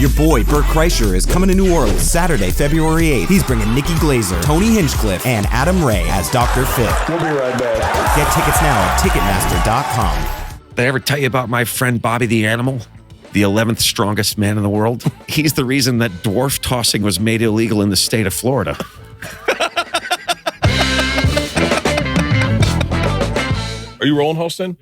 Your boy, Bert Kreischer, is coming to New Orleans Saturday, February 8th. He's bringing Nikki Glazer, Tony Hinchcliffe, and Adam Ray as Dr. Phil. We'll be right back. Get tickets now at Ticketmaster.com. Did I ever tell you about my friend Bobby the Animal? The 11th strongest man in the world? He's the reason that dwarf tossing was made illegal in the state of Florida. Are you rolling, Holston?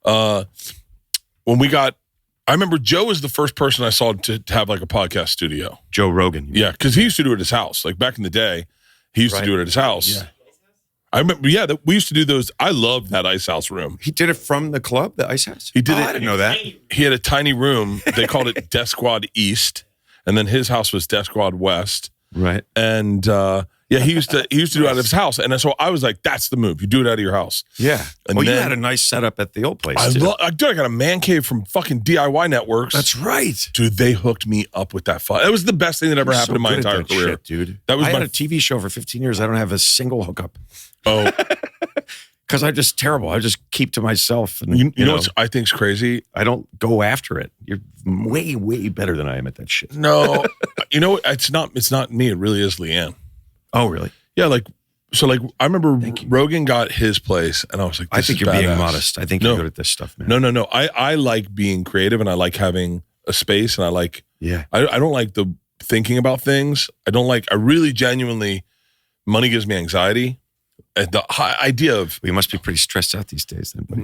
When we got, I remember Joe was the first person I saw to have like a podcast studio. Joe Rogan. Yeah, because he used to do it at his house. Like back in the day, he used to do it at his house. Yeah. I remember, we used to do those. I loved that Ice House room. He did it from the club, the Ice House? He did it. I didn't know that. He had a tiny room. They called it Death Squad East. And then his house was Death Squad West. Right. And he used to do it out of his house. And so I was like, that's the move. You do it out of your house. Yeah. And well, then, you had a nice setup at the old place, I too. got a man cave from fucking DIY Networks. That's right. Dude, they hooked me up with that fun. That was the best thing that ever happened in my entire career. Shit, dude. That was I had a TV show for 15 years. I don't have a single hookup. Oh. Because I'm just terrible. I just keep to myself. And you know what I think's crazy? I don't go after it. You're way, way better than I am at that shit. No. You know what? It's not me. It really is Leanne. Oh, really? Yeah, I remember Rogan got his place, and I was like, I think you're badass. being modest. I think you're good at this stuff, man. No. I like being creative, and I like having a space, and I like, I don't like the thinking about things. I really genuinely, money gives me anxiety. And the idea of... Well, you must be pretty stressed out these days then, buddy.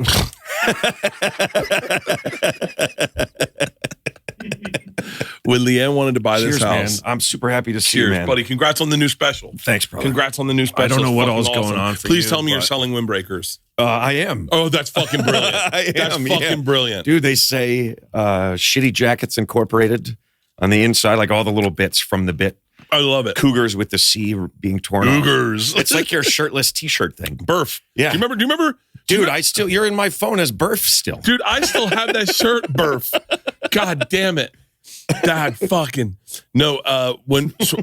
When Leanne wanted to buy this house... Man. I'm super happy to see you, man. Buddy. Congrats on the new special. Thanks, brother. Congrats on the new special. I don't know what all's going on for Please you, tell me you're selling windbreakers. I am. Oh, that's fucking brilliant. That's fucking brilliant. Dude, they say Shitty Jackets Incorporated on the inside, like all the little bits from the bit. I love it. Cougars with the C being torn off. Cougars. It's like your shirtless t-shirt thing. Burf. Yeah. Do you remember? Dude, you're in my phone as Burf still. Dude, I still have that shirt, Burf. God damn it. God fucking. No, I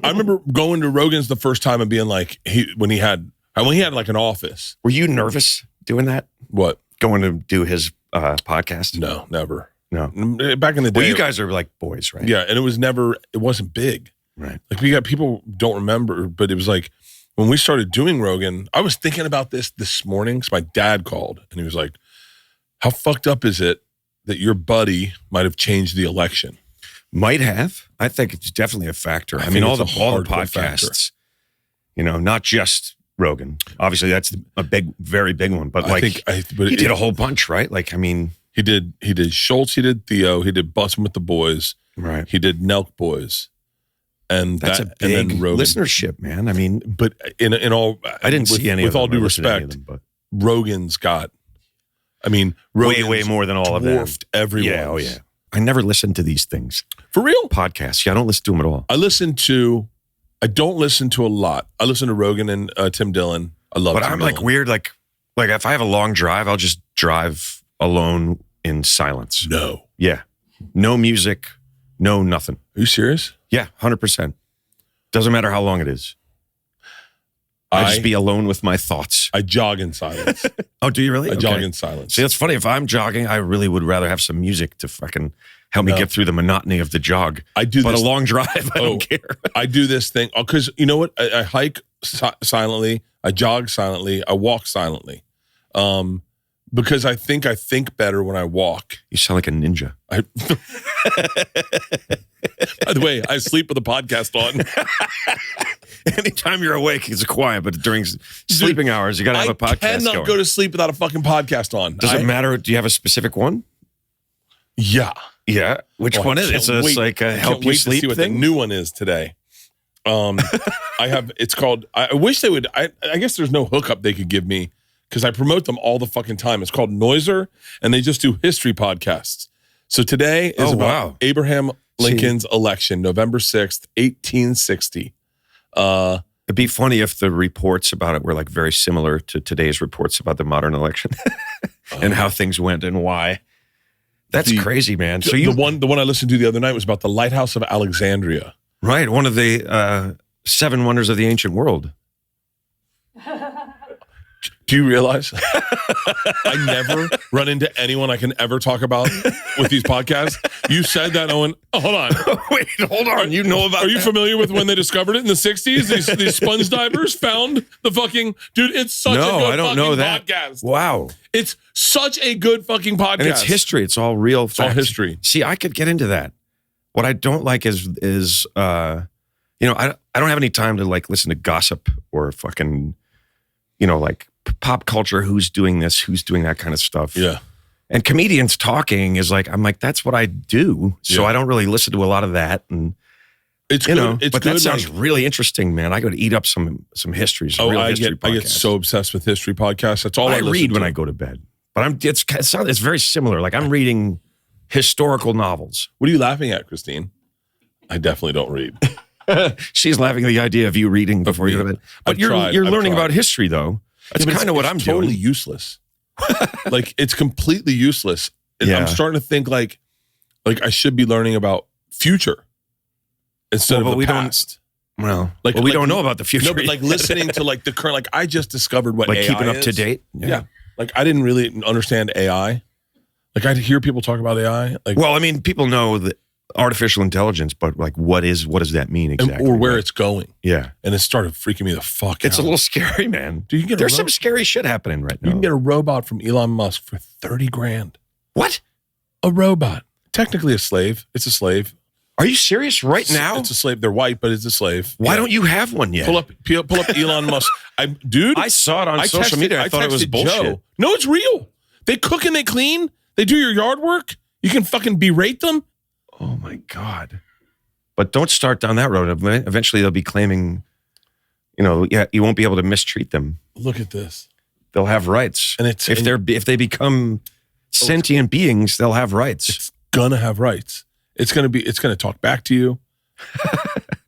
remember going to Rogan's the first time and being like, when he had like an office. Were you nervous doing that? What? Going to do his podcast? No, never. No. Back in the day. Well, you guys are like boys, right? Yeah, and it wasn't big. Right. Like we got people don't remember, but it was like when we started doing Rogan, I was thinking about this morning. So my dad called and he was like, how fucked up is it that your buddy might have changed the election? Might have. I think it's definitely a factor. I mean, all the podcasts, not just Rogan. Obviously, that's a very big one. But he did a whole bunch, right? Like, I mean, he did Schultz, he did Theo, he did Bussin' with the Boys, right? He did Nelk Boys, and that's a big listenership, man. I mean, but in all, I didn't see any. With all due respect, but Rogan's got. I mean, way more than all of them. Dwarfed everyone. Yeah, oh yeah. I never listen to these things. For real? Podcasts. Yeah, I don't listen to them at all. I don't listen to a lot. I listen to Rogan and Tim Dillon. I love But Tim I'm Dillon. like weird, like if I have a long drive, I'll just drive alone in silence. No. Yeah. No music, no nothing. Are you serious? Yeah, 100%. Doesn't matter how long it is. I just be alone with my thoughts. I jog in silence. Oh, do you really? I jog in silence. See, that's funny. If I'm jogging, I really would rather have some music to fucking help me get through the monotony of the jog. But a long drive, I don't care. I do this thing because you know what? I hike silently. I jog silently. I walk silently. Because I think better when I walk. You sound like a ninja. By the way, I sleep with a podcast on. Anytime you're awake, it's quiet, but during sleeping hours, you got to have a podcast going. I cannot go to sleep without a fucking podcast on. Does it matter? Do you have a specific one? Yeah. Yeah. Which one is it? It's like a help you sleep thing? What the new one is today. It's called, I wish they would, I guess there's no hookup they could give me because I promote them all the fucking time. It's called Noiser, and they just do history podcasts. So today is about Abraham Lincoln's election, November 6th, 1860. It'd be funny if the reports about it were like very similar to today's reports about the modern election and how things went and why. That's crazy, man. So the one I listened to the other night was about the Lighthouse of Alexandria. Right, one of the 7 wonders of the ancient world. Do you realize I never run into anyone I can ever talk about with these podcasts? You said that, Owen. Oh, hold on. Wait, hold on. You know about Are you familiar with when they discovered it in the 60s? These sponge divers found the fucking... Dude, it's such a good I don't know that. podcast. Wow. It's such a good fucking podcast. And it's history. It's all real facts. It's all history. See, I could get into that. What I don't like is I don't have any time to like listen to gossip or fucking, like pop culture, who's doing this, who's doing that kind of stuff. Yeah. And comedians talking is like, I'm like, that's what I do. So I don't really listen to a lot of that. And it's good. But that sounds really interesting, man. I got to eat up some histories. I get so obsessed with history podcasts. That's all I read when I go to bed. But it's very similar. Like I'm reading historical novels. What are you laughing at, Christine? I definitely don't read. She's laughing at the idea of you reading before you go to bed. But you're learning about history, though. That's kind of what I'm doing. Totally useless. Like it's completely useless. And I'm starting to think like I should be learning about future instead of the past. We don't know about the future. No, but like listening to like the current. Like I just discovered what AI is. Keeping up to date. Yeah. Like I didn't really understand AI. Like I hear people talk about AI. Like, well, I mean, people know that artificial intelligence, but like, what does that mean exactly? Or where it's going. Yeah. And it started freaking me the fuck out. It's a little scary, man. Dude, there's some scary shit happening right now. You can get a robot from Elon Musk for $30,000. What? A robot. Technically a slave. It's a slave. Are you serious right now? It's a slave. They're white, but it's a slave. Why don't you have one yet? Pull up Elon Musk. I saw it on social media. I thought it was bullshit. Joe. No, it's real. They cook and they clean. They do your yard work. You can fucking berate them. Oh my God. But don't start down that road. Eventually they'll be claiming, you won't be able to mistreat them. Look at this. They'll have rights. And if they become sentient beings, they'll have rights. It's gonna have rights. It's gonna talk back to you.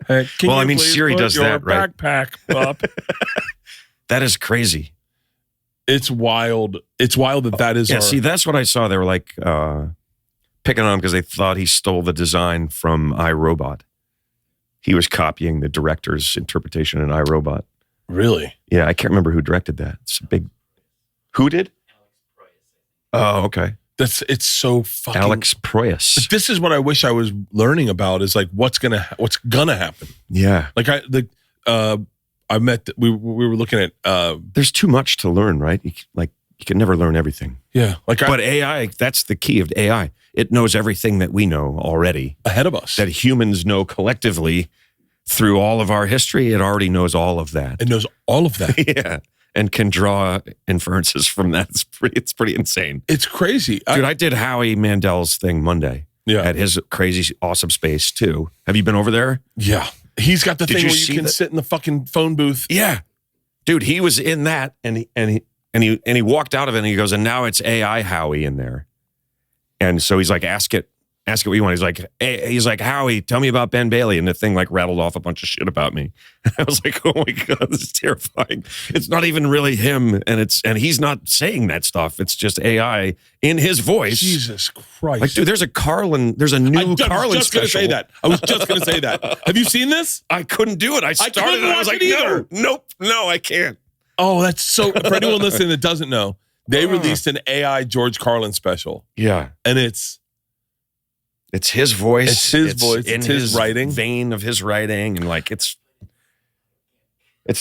Hey, Siri does that, right? Backpack up. That is crazy. It's wild. It's wild that is. Yeah, see, that's what I saw. They were like picking on him because they thought he stole the design from iRobot. He was copying the director's interpretation in iRobot. Really? Yeah, I can't remember who directed that. It's a big. Who did? Oh, okay. It's so fucking Alex Proyas. But this is what I wish I was learning about. Is like what's gonna happen. Yeah. Like we were looking at. There's too much to learn, right? You can never learn everything. Yeah. But AI, that's the key of AI. It knows everything that we know already. Ahead of us. That humans know collectively through all of our history. It already knows all of that. It knows all of that. Yeah. And can draw inferences from that. It's pretty insane. It's crazy. Dude, I did Howie Mandel's thing Monday. Yeah. At his crazy, awesome space too. Have you been over there? Yeah. He's got the thing where you can sit in the fucking phone booth. Yeah. Dude, he was in that and he walked out of it and he goes, and now it's AI Howie in there. And so he's like, ask it what you want. He's like, Howie, tell me about Ben Bailey. And the thing like rattled off a bunch of shit about me. And I was like, oh my God, this is terrifying. It's not even really him. And he's not saying that stuff. It's just AI in his voice. Jesus Christ. Like, dude, there's a new Carlin special. I was just going to say that. Have you seen this? I couldn't do it. I started and I was like, no, I can't. Oh, that's so, for anyone listening that doesn't know, they released an AI George Carlin special. Yeah. And it's his voice. It's his voice. In it's his writing. Vein of his writing. And like, it's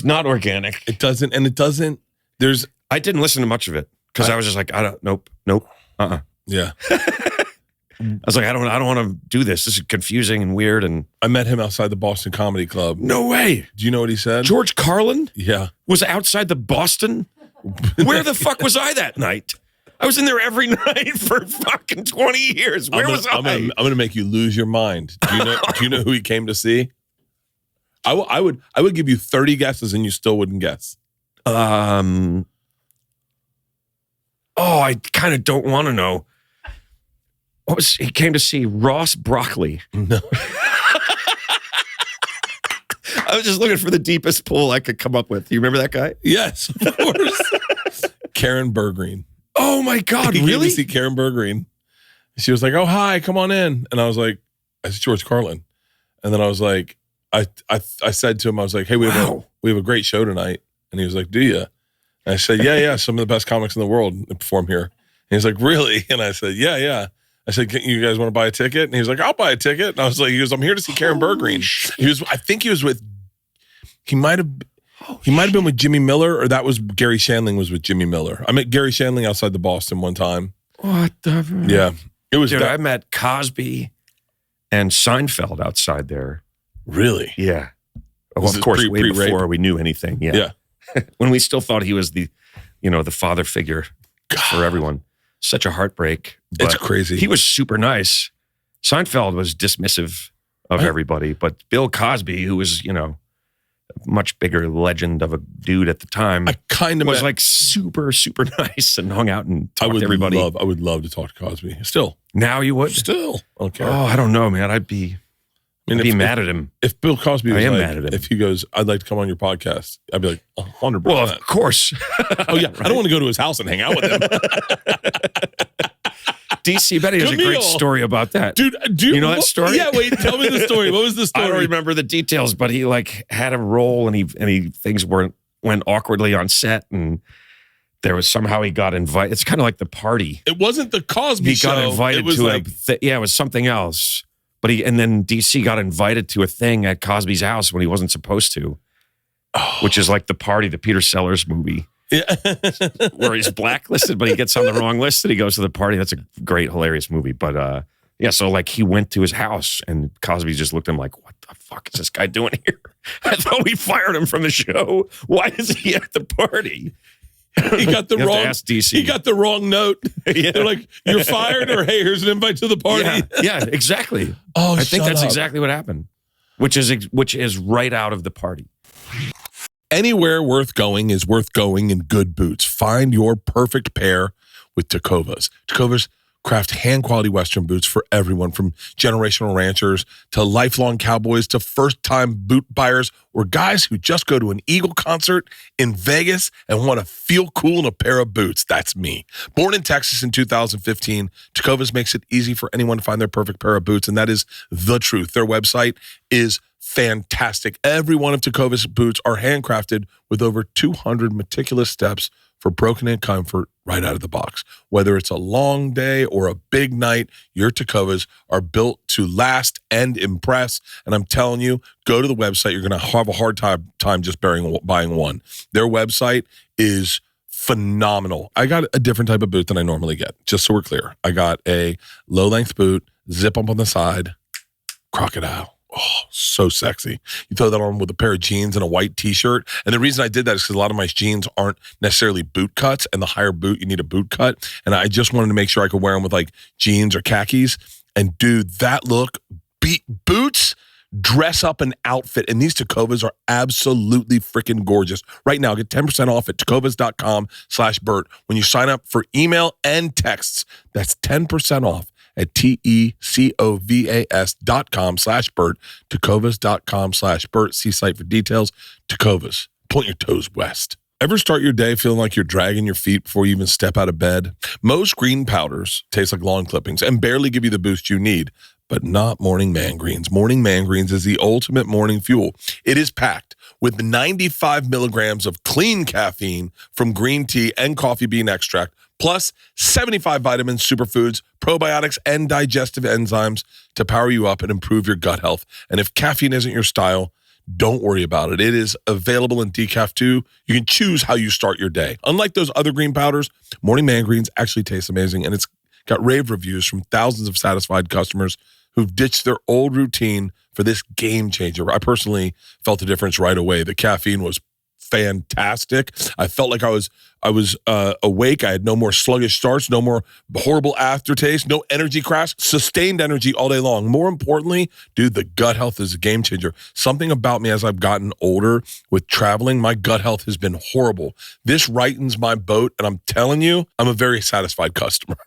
not organic. It doesn't. I didn't listen to much of it because I was just like, nope. Yeah. I was like, I don't want to do this. This is confusing and weird. And I met him outside the Boston Comedy Club. No way. Do you know what he said? George Carlin? Yeah. Was outside the Boston? Where the fuck was I that night? I was in there every night for fucking 20 years. Where was I? I'm going to make you lose your mind. Do you know who he came to see? I would give you 30 guesses and you still wouldn't guess. I kind of don't want to know. He came to see Ross Broccoli. No. I was just looking for the deepest pool I could come up with. You remember that guy? Yes, of course. Karen Bergreen. Oh my God, he really? Came to see Karen Bergreen. She was like, "Oh, hi, come on in." And I was like, "I said George Carlin." And then I was like, I said to him, I was like, "Hey, we have a great show tonight." And he was like, "Do you?" And I said, yeah, some of the best comics in the world perform here. And he's like, really? And I said, yeah. I said, you guys want to buy a ticket? And he was like, I'll buy a ticket. And I was like, I'm here to see Karen Bergreen. He might have been with Jimmy Miller, or that was Gary Shandling was with Jimmy Miller. I met Gary Shandling outside the Boston one time. What the? Yeah. It was. Dude, I met Cosby and Seinfeld outside there. Really? Yeah. Well, of course, way before we knew anything. Yeah. When we still thought he was the father figure for everyone. Such a heartbreak. It's crazy. He was super nice. Seinfeld was dismissive of everybody, but Bill Cosby, who was, a much bigger legend of a dude at the time, was like super, super nice and hung out and talked to everybody. I would love to talk to Cosby. Still. Now you would? Still. Okay. Oh, I don't know, man. I'd be mad at him. If Bill Cosby was mad at him. If he goes, I'd like to come on your podcast, I'd be like, 100%. Well, of course. Oh, yeah. Right? I don't want to go to his house and hang out with him. DC, Betty has a great story about that. Dude, you know that story? Yeah, wait, tell me the story. What was the story? I don't remember the details, but he had a role and things went awkwardly on set, and there was somehow he got invited. It's kind of like The Party. It wasn't the Cosby show. He got invited to it was something else. But then DC got invited to a thing at Cosby's house when he wasn't supposed to, which is like The Party, the Peter Sellers movie. Yeah. Where he's blacklisted, but he gets on the wrong list and he goes to the party. That's a great, hilarious movie. But so he went to his house and Cosby just looked at him like, what the fuck is this guy doing here? I thought we fired him from the show. Why is he at the party? He got the wrong. Ask DC. He got the wrong note. Yeah. They're like, "You're fired," or "Hey, here's an invite to the party." Yeah, exactly. I think that's exactly what happened. Which is right out of The Party. Anywhere worth going is worth going in good boots. Find your perfect pair with Tecovas. Tecovas craft hand-quality Western boots for everyone, from generational ranchers to lifelong cowboys to first-time boot buyers or guys who just go to an Eagle concert in Vegas and want to feel cool in a pair of boots. That's me. Born in Texas in 2015, Tecovas makes it easy for anyone to find their perfect pair of boots, and that is the truth. Their website is fantastic. Every one of Tecovas boots are handcrafted with over 200 meticulous steps for broken-in comfort right out of the box. Whether it's a long day or a big night, your Tecovas are built to last and impress. And I'm telling you, go to the website. You're going to have a hard time just buying one. Their website is phenomenal. I got a different type of boot than I normally get, just so we're clear. I got a low-length boot, zip up on the side, crocodile. Oh, so sexy. You throw that on with a pair of jeans and a white t-shirt. And the reason I did that is because a lot of my jeans aren't necessarily boot cuts, and the higher boot, you need a boot cut. And I just wanted to make sure I could wear them with jeans or khakis. And dude, that look, boots dress up an outfit. And these Tecovas are absolutely freaking gorgeous. Right now, get 10% off at tecovas.com/Bert when you sign up for email and texts. That's 10% off at tecovas.com/Bert, tecovas.com/Bert. See site for details. Tecovas, point your toes west. Ever start your day feeling like you're dragging your feet before you even step out of bed? Most green powders taste like lawn clippings and barely give you the boost you need, but not Morning Man Greens. Morning Man Greens is the ultimate morning fuel. It is packed with 95 milligrams of clean caffeine from green tea and coffee bean extract, plus 75 vitamins, superfoods, probiotics, and digestive enzymes to power you up and improve your gut health. And if caffeine isn't your style, don't worry about it. It is available in decaf too. You can choose how you start your day. Unlike those other green powders, Morning Man Greens actually tastes amazing, and it's got rave reviews from thousands of satisfied customers who've ditched their old routine for this game changer. I personally felt the difference right away. The caffeine was fantastic. I felt like I was awake. I had no more sluggish starts, no more horrible aftertaste, no energy crash, sustained energy all day long. More importantly, dude, the gut health is a game changer. Something about me as I've gotten older with traveling, my gut health has been horrible. This rightens my boat, and I'm telling you, I'm a very satisfied customer.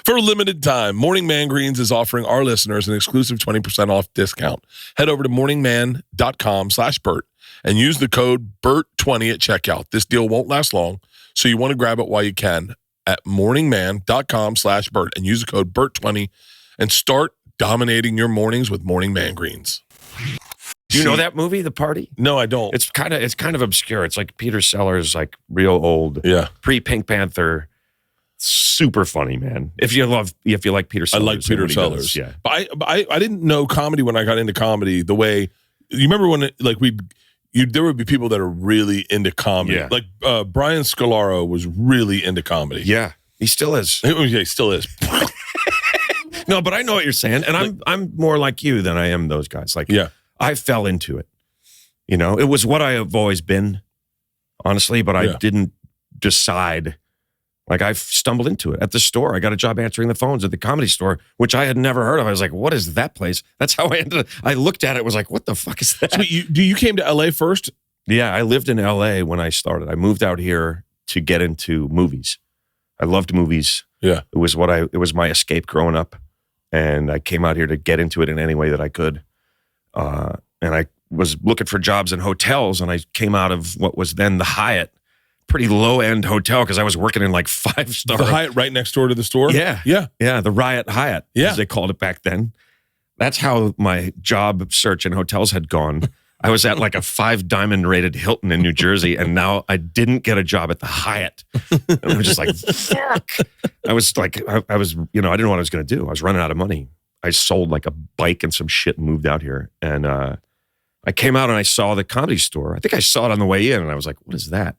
For a limited time, Morning Man Greens is offering our listeners an exclusive 20% off discount. Head over to morningman.com/Bert and use the code BERT20 at checkout. This deal won't last long, so you want to grab it while you can at morningman.com/Bert and use the code BERT20 and start dominating your mornings with Morning Man Greens. Do you know that movie, The Party? No, I don't. It's kind of obscure. It's like Peter Sellers, like real old, pre-Pink Panther. Super funny, man. If you like Peter Sellers. I like Peter Sellers. Yeah. But I didn't know comedy when I got into comedy the way, you remember when there would be people that are really into comedy. Yeah. Like Brian Scalaro was really into comedy. Yeah. He still is. Yeah, he still is. No, but I know what you're saying. And I'm more like you than I am those guys. Like, I fell into it. You know, it was what I have always been, honestly, but I didn't decide. Like, I stumbled into it at the store. I got a job answering the phones at the Comedy Store, which I had never heard of. I was like, what is that place? That's how I ended up. I looked at it, was like, what the fuck is that? So you came to LA first? Yeah, I lived in LA when I started. I moved out here to get into movies. I loved movies. Yeah. It was my escape growing up. And I came out here to get into it in any way that I could. And I was looking for jobs in hotels, and I came out of what was then the Hyatt. Pretty low-end hotel because I was working in like 5-star. The Hyatt right next door to the store? Yeah. The Riot Hyatt, as they called it back then. That's how my job search in hotels had gone. I was at like a 5-diamond rated Hilton in New Jersey, and now I didn't get a job at the Hyatt. And I'm just like, fuck. I was like, I was, I didn't know what I was going to do. I was running out of money. I sold like a bike and some shit and moved out here. And I came out and I saw the Comedy Store. I think I saw it on the way in, and I was like, what is that?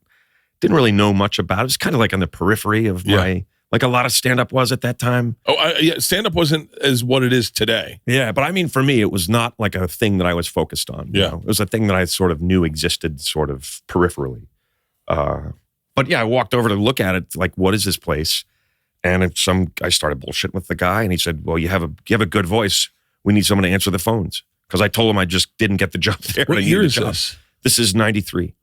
Didn't really know much about it. It was kind of like on the periphery of my, like a lot of stand-up was at that time. Oh, stand-up wasn't as what it is today. Yeah, but I mean, for me, it was not like a thing that I was focused on. You know? It was a thing that I sort of knew existed sort of peripherally. But yeah, I walked over to look at it, like, what is this place? And I started bullshitting with the guy, and he said, well, you have a good voice. We need someone to answer the phones. Because I told him I just didn't get the job there. What year is this? This is 93.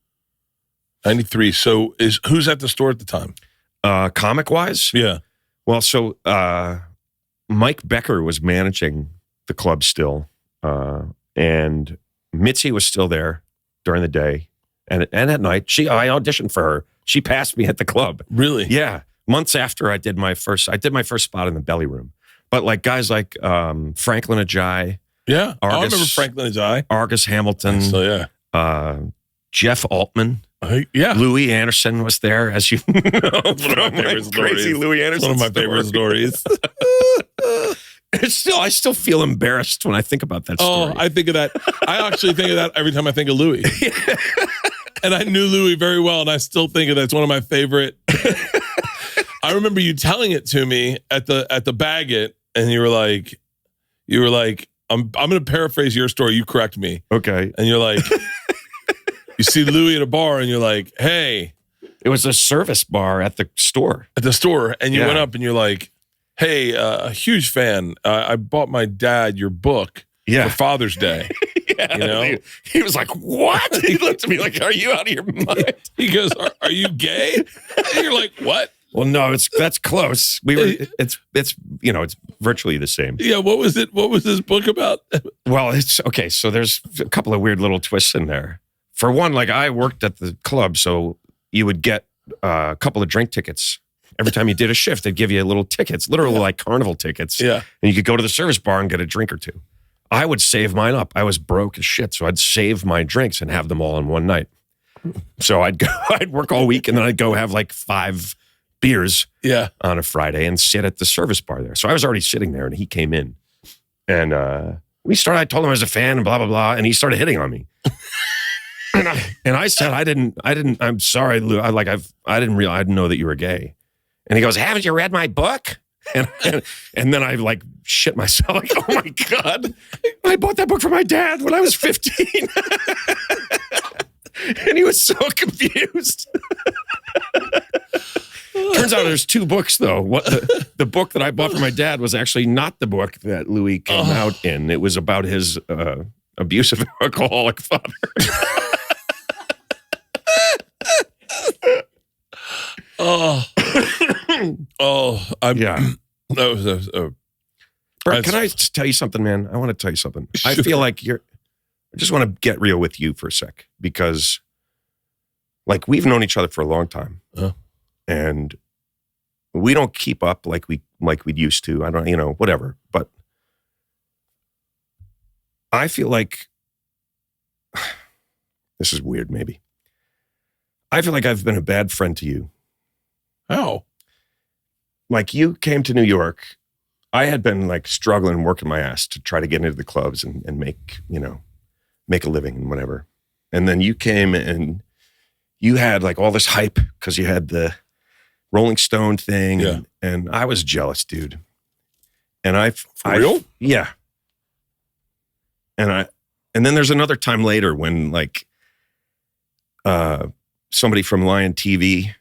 93. So who's at the store at the time? Comic-wise? Yeah. Well, so Mike Becker was managing the club still, and Mitzi was still there during the day, and at night. I auditioned for her. She passed me at the club. Really? Yeah. Months after I did my first spot in the belly room. But like guys like Franklin Ajayi. Yeah. I remember Franklin Ajayi. Argus Hamilton. So Jeff Altman. Yeah. Louis Anderson was there, as you know. One of my favorite stories. Louis Anderson. One of my favorite stories. I still feel embarrassed when I think about that story. Oh, I think of that. I actually think of that every time I think of Louis. And I knew Louis very well, and I still think of that. It's one of my favorite. I remember you telling it to me at the Baggett, and you were like, I'm going to paraphrase your story. You correct me. Okay. And you're like, you see Louis at a bar, and you're like, hey. It was a service bar at the store. At the store. And you went up and you're like, hey, a huge fan. I bought my dad your book for Father's Day. You know? He was like, what? He looked at me like, are you out of your mind? He goes, are you gay? And you're like, what? Well, no, that's close. It's virtually the same. Yeah, what was it? What was this book about? Well, it's okay. So there's a couple of weird little twists in there. For one, like I worked at the club, so you would get a couple of drink tickets. Every time you did a shift, they'd give you little tickets, literally like carnival tickets. Yeah. And you could go to the service bar and get a drink or two. I would save mine up. I was broke as shit, so I'd save my drinks and have them all in one night. So I'd work all week, and then I'd go have like 5 beers on a Friday and sit at the service bar there. So I was already sitting there, and he came in, and I told him I was a fan and blah, blah, blah. And he started hitting on me. and I said, I'm sorry, Lou. I didn't know that you were gay. And he goes, haven't you read my book? And then I like shit myself. Like, oh my God, I bought that book for my dad when I was 15. And he was so confused. Turns out there's 2 books, though. The book that I bought for my dad was actually not the book that Louis came out in. It was about his abusive alcoholic father. That was Bert, can I tell you something, man? I want to tell you something. I feel like I just want to get real with you for a sec, because like we've known each other for a long time, and we don't keep up like we used to. I don't, whatever. But I feel like This is weird, maybe. I feel like I've been a bad friend to you. How? Like, you came to New York. I had been like struggling, working my ass to try to get into the clubs and make a living and whatever. And then you came and you had like all this hype because you had the Rolling Stone thing. And I was jealous, dude. And For real? Yeah. And then there's another time later when like somebody from Lion TV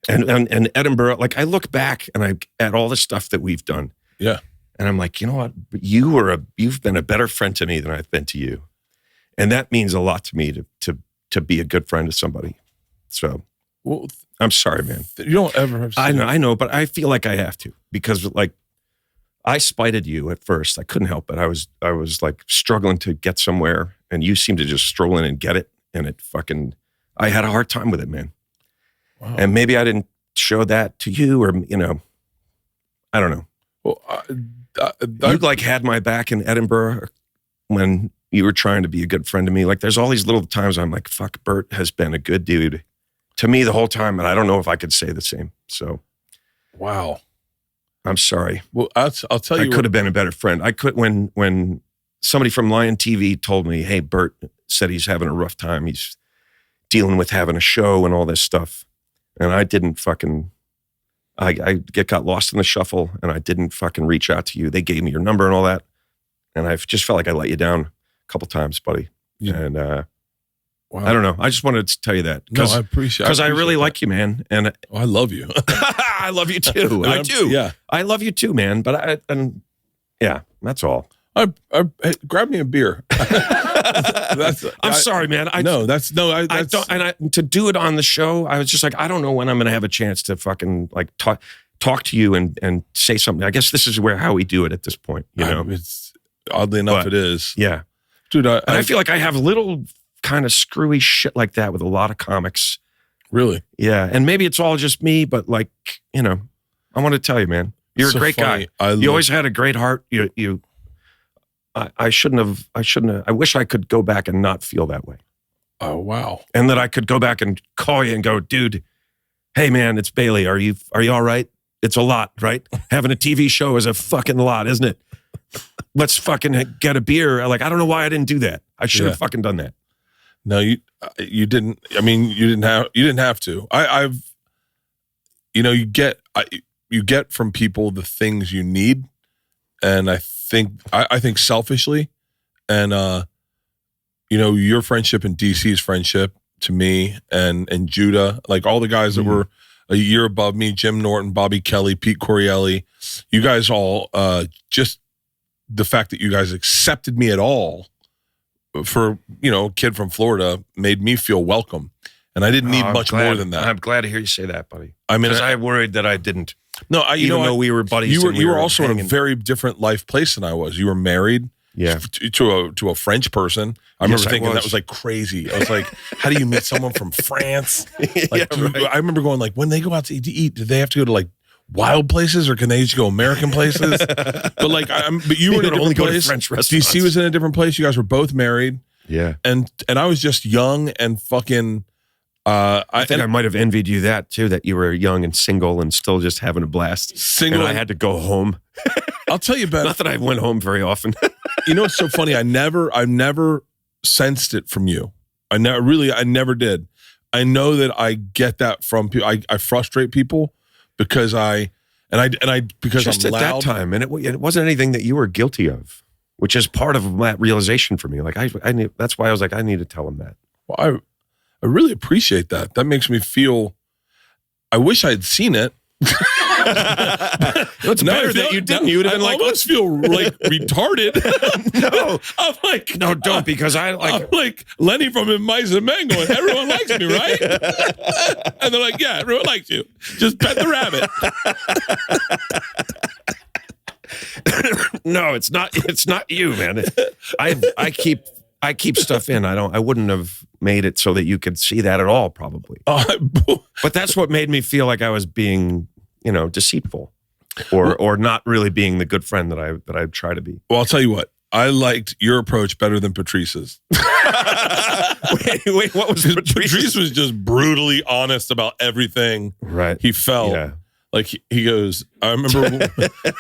and Edinburgh, like I look back and at all the stuff that we've done. Yeah. And I'm like, you know what? You've been a better friend to me than I've been to you. And that means a lot to me to be a good friend to somebody. So I'm sorry, man. You don't ever have. I know, but I feel like I have to, because like I spited you at first. I couldn't help it. I was like struggling to get somewhere, and you seemed to just stroll in and get it. And I had a hard time with it, man. Wow. And maybe I didn't show that to you, or I don't know. Well, you like had my back in Edinburgh when you were trying to be a good friend to me. Like, there's all these little times I'm like, fuck, Bert has been a good dude to me the whole time, and I don't know if I could say the same. So, wow, I'm sorry. Well, I'll tell you, I could have been a better friend. I could when somebody from Lion TV told me, hey, Bert said he's having a rough time. He's dealing with having a show and all this stuff, and I didn't fucking. I got lost in the shuffle, and I didn't fucking reach out to you. They gave me your number and all that, and I just felt like I let you down a couple times, buddy. Yeah. And wow. I don't know. I just wanted to tell you that. No, I appreciate because I really like you, man. And I love you. I love you too. I do. Yeah, I love you too, man. But yeah, that's all. Hey, grab me a beer. I'm sorry, man. I don't. And to do it on the show, I was just like, I don't know when I'm going to have a chance to fucking like talk to you and say something. I guess this is how we do it at this point. It's oddly enough, it is. Yeah, dude. I feel like I have little kind of screwy shit like that with a lot of comics. Really? Yeah, and maybe it's all just me, but like I want to tell you, man, you're a great guy. You always had a great heart. I shouldn't have. I wish I could go back and not feel that way. Oh, wow. And that I could go back and call you and go, dude, hey man, it's Bailey. Are you all right? It's a lot, right? Having a TV show is a fucking lot, isn't it? Let's fucking get a beer. Like, I don't know why I didn't do that. I should have fucking done that. No, you didn't. I mean, you didn't have to. You get from people the things you need. And I think selfishly, and your friendship and DC's friendship to me and Judah, like all the guys that were a year above me, Jim Norton, Bobby Kelly, Pete Corielli, you guys all, just the fact that you guys accepted me at all for, a kid from Florida made me feel welcome. And I didn't need much more than that. I'm glad to hear you say that, buddy. I mean, because I worried that I didn't. No, even though we were buddies. You were also in a very different life place than I was. You were married. Yeah. To a French person. I remember thinking that was like crazy. I was like, how do you meet someone from France? Like, I remember going like, when they go out to eat, do they have to go to like wild places or can they just go American places? But like, but you were in a different place. French restaurants. DC was in a different place. You guys were both married. Yeah. And I was just young and fucking. I think I might have envied you that too, that you were young and single and still just having a blast. Single. And I had to go home. I'll tell you about. Not that I went home very often. You know what's so funny? I never sensed it from you. I never did. I know that I get that from people. I frustrate people because because just I'm loud. At that time, and it wasn't anything that you were guilty of, which is part of that realization for me. Like I knew, that's why I was like, I need to tell him that. Well, I really appreciate that. That makes me feel. I wish I had seen it. It's better that you didn't. You would have been like, almost feel like retarded. No, I'm like, no, don't, because I'm like Lenny from In Mice and Men going, everyone likes me, right? And they're like, yeah, everyone likes you. Just pet the rabbit. No, it's not you, man. I keep stuff in. I wouldn't have made it so that you could see that at all, probably. But that's what made me feel like I was being, deceitful, or not really being the good friend that I try to be. Well, I'll tell you what. I liked your approach better than Patrice's. wait, what was Patrice? Patrice was just brutally honest about everything he felt. Yeah. Like he goes, I remember,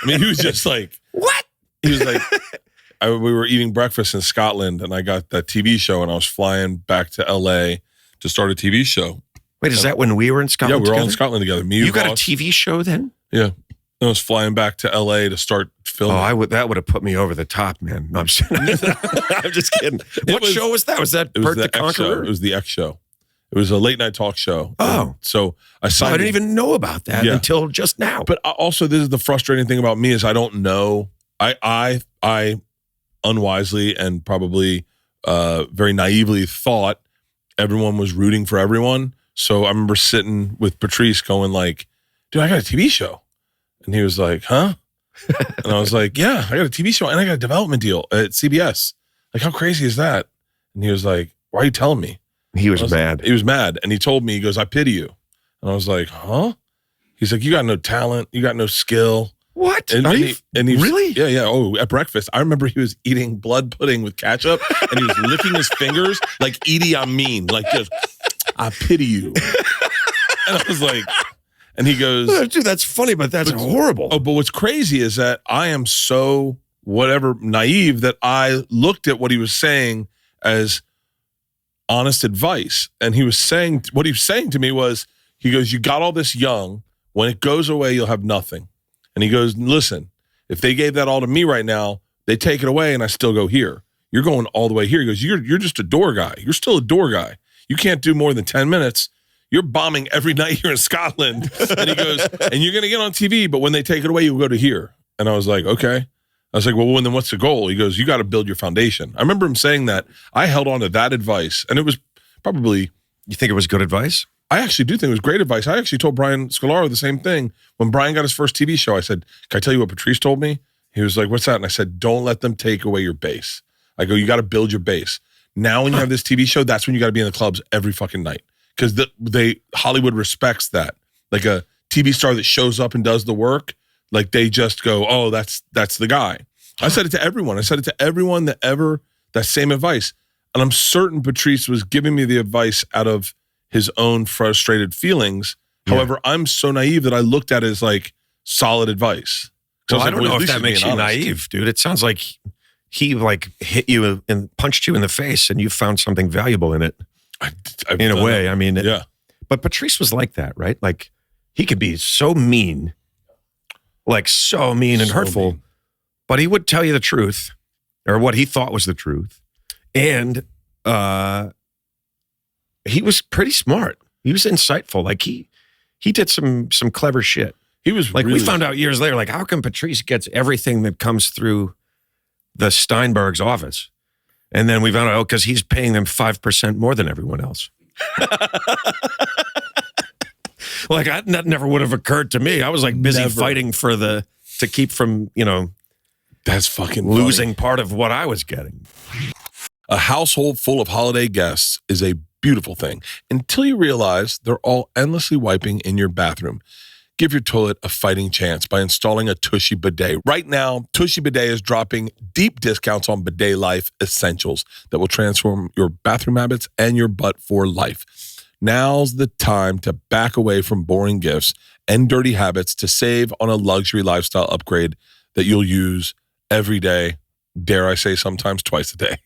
he was just like, what? He was like, we were eating breakfast in Scotland and I got that TV show and I was flying back to LA to start a TV show. Wait, is that when we were in Scotland? Yeah, we were all in Scotland together. You got a TV show then? Yeah. I was flying back to LA to start filming. Oh, that would have put me over the top, man. No, I'm just kidding. What show was that? Was that Bert the Conqueror? It was the X show. It was a late night talk show. Oh. And so I signed. I didn't even know about that until just now. But also, this is the frustrating thing about me is I don't know. I unwisely and probably very naively thought everyone was rooting for everyone. So I remember sitting with Patrice going like, dude, I got a TV show. And he was like, huh? And I was like, yeah, I got a TV show and I got a development deal at CBS. Like, how crazy is that? And he was like, why are you telling me? He was mad. He was mad. And he told me, he goes, I pity you. And I was like, huh? He's like, you got no talent. You got no skill. What? And he really? Yeah. Oh, at breakfast, I remember he was eating blood pudding with ketchup and he was licking his fingers like Idi Amin, like just, I pity you. And I was like, and he goes, dude, that's funny, but that's horrible. Oh, but what's crazy is that I am so naive that I looked at what he was saying as honest advice. And what he was saying to me was, he goes, you got all this young. When it goes away, you'll have nothing. And he goes, listen, if they gave that all to me right now, they take it away and I still go here. You're going all the way here. He goes, you're just a door guy. You're still a door guy. You can't do more than 10 minutes. You're bombing every night here in Scotland. And he goes, and you're going to get on TV, but when they take it away, you'll go to here. And I was like, okay. I was like, well, then what's the goal? He goes, you got to build your foundation. I remember him saying that. I held on to that advice. And it was probably... You think it was good advice? I actually do think it was great advice. I actually told Brian Scalaro the same thing. When Brian got his first TV show, I said, can I tell you what Patrice told me? He was like, what's that? And I said, don't let them take away your base. I go, you got to build your base. Now when you have this TV show, that's when you got to be in the clubs every fucking night. Because Hollywood respects that. Like a TV star that shows up and does the work, like they just go, oh, that's the guy. I said it to everyone. I said it to everyone that same advice. And I'm certain Patrice was giving me the advice out of his own frustrated feelings. Yeah. However, I'm so naive that I looked at it as like solid advice. Well, I don't know if that makes you naive, dude. It sounds like he like hit you and punched you in the face and you found something valuable in it. In a way, I mean, yeah. But Patrice was like that, right? Like he could be so mean, and hurtful, but he would tell you the truth or what he thought was the truth. And he was pretty smart. He was insightful. Like he did some clever shit. He was like, we found out years later, like, how come Patrice gets everything that comes through the Steinberg's office? And then we found out, because he's paying them 5% more than everyone else. Like, that never would have occurred to me. I was like busy fighting to keep from, that's fucking losing part of what I was getting. A household full of holiday guests is a beautiful thing until you realize they're all endlessly wiping in your bathroom. Give your toilet a fighting chance by installing a Tushy bidet. Right now, Tushy bidet is dropping deep discounts on bidet life essentials that will transform your bathroom habits and your butt for life. Now's the time to back away from boring gifts and dirty habits to save on a luxury lifestyle upgrade that you'll use every day, dare I say sometimes twice a day.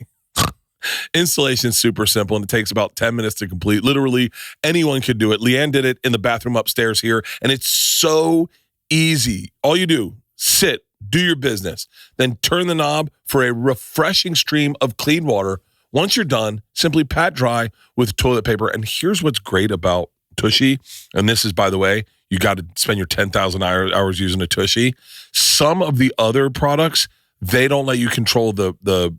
Installation is super simple and it takes about 10 minutes to complete. Literally anyone could do it. Leanne did it in the bathroom upstairs here and it's so easy. All you do, sit, do your business, then turn the knob for a refreshing stream of clean water. Once you're done, simply pat dry with toilet paper. And here's what's great about Tushy, and this is, by the way, you got to spend your 10,000 hours using a Tushy. Some of the other products, they don't let you control the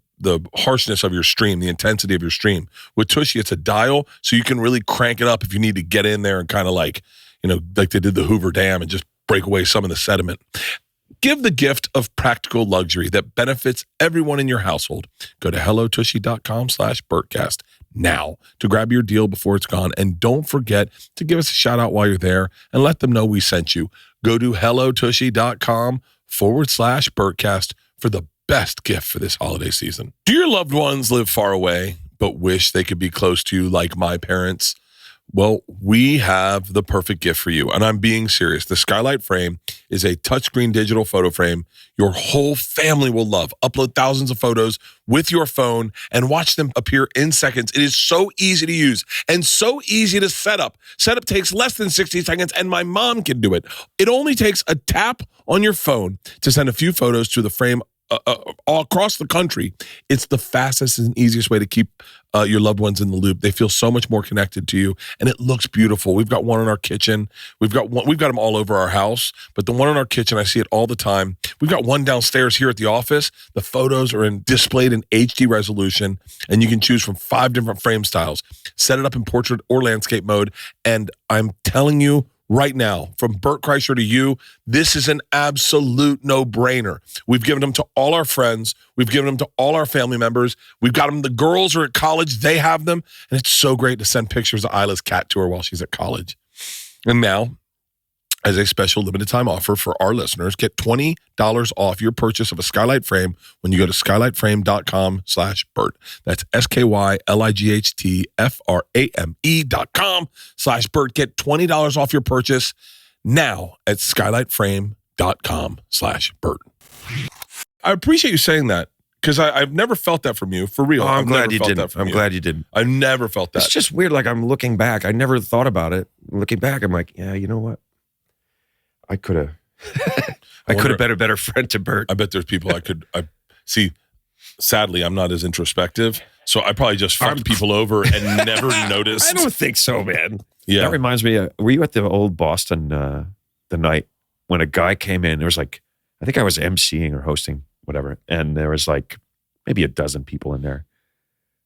harshness of your stream, the intensity of your stream. With Tushy, it's a dial, so you can really crank it up if you need to get in there and kind of like they did the Hoover Dam and just break away some of the sediment. Give the gift of practical luxury that benefits everyone in your household. Go to hellotushy.com/Bertcast now to grab your deal before it's gone. And don't forget to give us a shout out while you're there and let them know we sent you. Go to hellotushy.com/Bertcast for the best gift for this holiday season. Do your loved ones live far away, but wish they could be close to you like my parents? Well, we have the perfect gift for you, and I'm being serious. The Skylight Frame is a touchscreen digital photo frame your whole family will love. Upload thousands of photos with your phone and watch them appear in seconds. It is so easy to use and so easy to set up. Setup takes less than 60 seconds, and my mom can do it. It only takes a tap on your phone to send a few photos to the frame all across the country. It's the fastest and easiest way to keep your loved ones in the loop. They feel so much more connected to you, and it looks beautiful. We've got one in our kitchen. We've got them all over our house, but the one in our kitchen, I see it all the time. We've got one downstairs here at the office. The photos are displayed in HD resolution, and you can choose from 5 different frame styles. Set it up in portrait or landscape mode, and I'm telling you, right now, from Bert Kreischer to you, this is an absolute no-brainer. We've given them to all our friends. We've given them to all our family members. We've got them. The girls are at college. They have them. And it's so great to send pictures of Isla's cat to her while she's at college. And now, as a special limited time offer for our listeners, get $20 off your purchase of a Skylight Frame when you go to skylightframe.com/Bert. That's SKYLIGHTFRAME.com/Bert. Get $20 off your purchase now at skylightframe.com/Bert. I appreciate you saying that because I've never felt that from you, for real. Oh, I'm glad you didn't. I'm glad you didn't. I've never felt that. It's just weird. Like, I'm looking back. I never thought about it. Looking back, I'm like, yeah, you know what? I could have been a better friend to Bert. I bet there's people I see. Sadly, I'm not as introspective, so I probably just fucked people over and never noticed. I don't think so, man. Yeah. That reminds me, were you at the old Boston the night when a guy came in? There was like, I think I was emceeing or hosting, whatever, and there was like maybe a dozen people in there.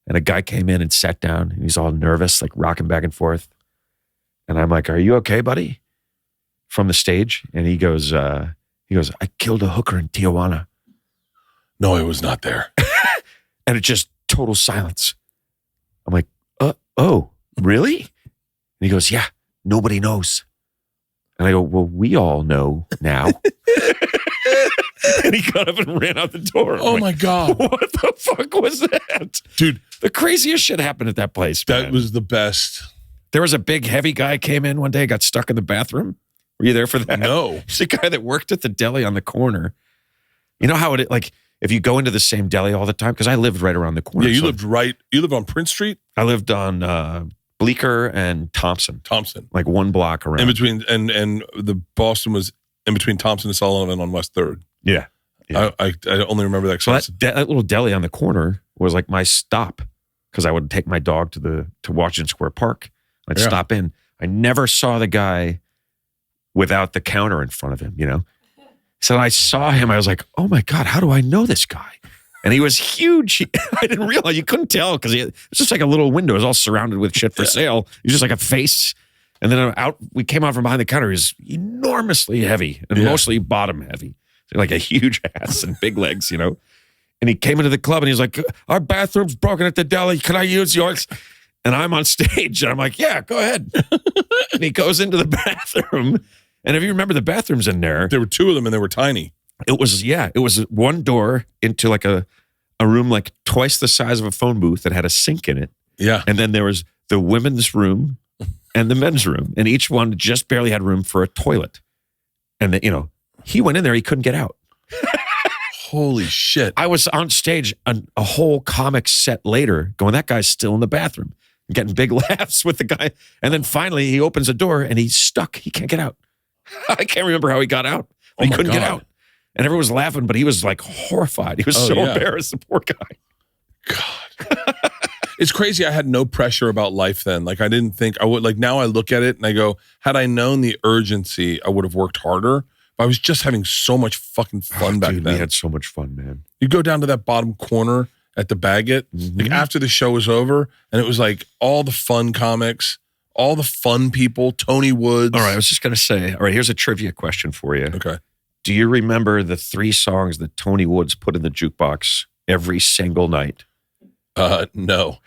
And a guy came in and sat down, and he's all nervous, like rocking back and forth. And I'm like, "Are you okay, buddy?" From the stage, and he goes, "I killed a hooker in Tijuana." No, I was not there. And it's just total silence. I'm like, oh, really? And he goes, "Yeah, nobody knows." And I go, "Well, we all know now." And he got up and ran out the door. Oh, my God. What the fuck was that? Dude, the craziest shit happened at that place, man. That was the best. There was a big, heavy guy came in one day, got stuck in the bathroom. Were you there for that? No. He's a guy that worked at the deli on the corner. You know how it, like, if you go into the same deli all the time, because I lived right around the corner. Yeah, you lived on Prince Street? I lived on Bleecker and Thompson. Like one block around. In between, and the Boston was in between Thompson and Sullivan on West 3rd. Yeah. I only remember that. So that little deli on the corner was like my stop, because I would take my dog to Washington Square Park. I'd stop in. I never saw the guy without the counter in front of him, you know? So I saw him. I was like, oh my God, how do I know this guy? And he was huge. I didn't realize, you couldn't tell because it was just like a little window. It was all surrounded with shit for sale. He was just like a face. And then we came out from behind the counter. He was enormously heavy and mostly bottom heavy. So like a huge ass and big legs, you know? And he came into the club and he was like, "Our bathroom's broken at the deli. Can I use yours?" And I'm on stage and I'm like, "Yeah, go ahead." And he goes into the bathroom. And if you remember the bathrooms in there were 2 of them and they were tiny. It was one door into like a room like twice the size of a phone booth that had a sink in it. Yeah. And then there was the women's room and the men's room. And each one just barely had room for a toilet. And he went in there, he couldn't get out. Holy shit. I was on stage a whole comic set later going, that guy's still in the bathroom. Getting big laughs with the guy. And then finally he opens the door and he's stuck. He can't get out. I can't remember how he got out. He couldn't get out. And everyone was laughing, but he was like horrified. He was embarrassed, the poor guy. God. It's crazy. I had no pressure about life then. Like, I didn't think I would. Like, now I look at it and I go, had I known the urgency, I would have worked harder. But I was just having so much fucking fun back then. We had so much fun, man. You go down to that bottom corner at the Baggett, like after the show was over, and it was like all the fun comics, all the fun people, Tony Woods. All right, I was just going to say, all right, here's a trivia question for you. Okay. Do you remember the 3 songs that Tony Woods put in the jukebox every single night? No.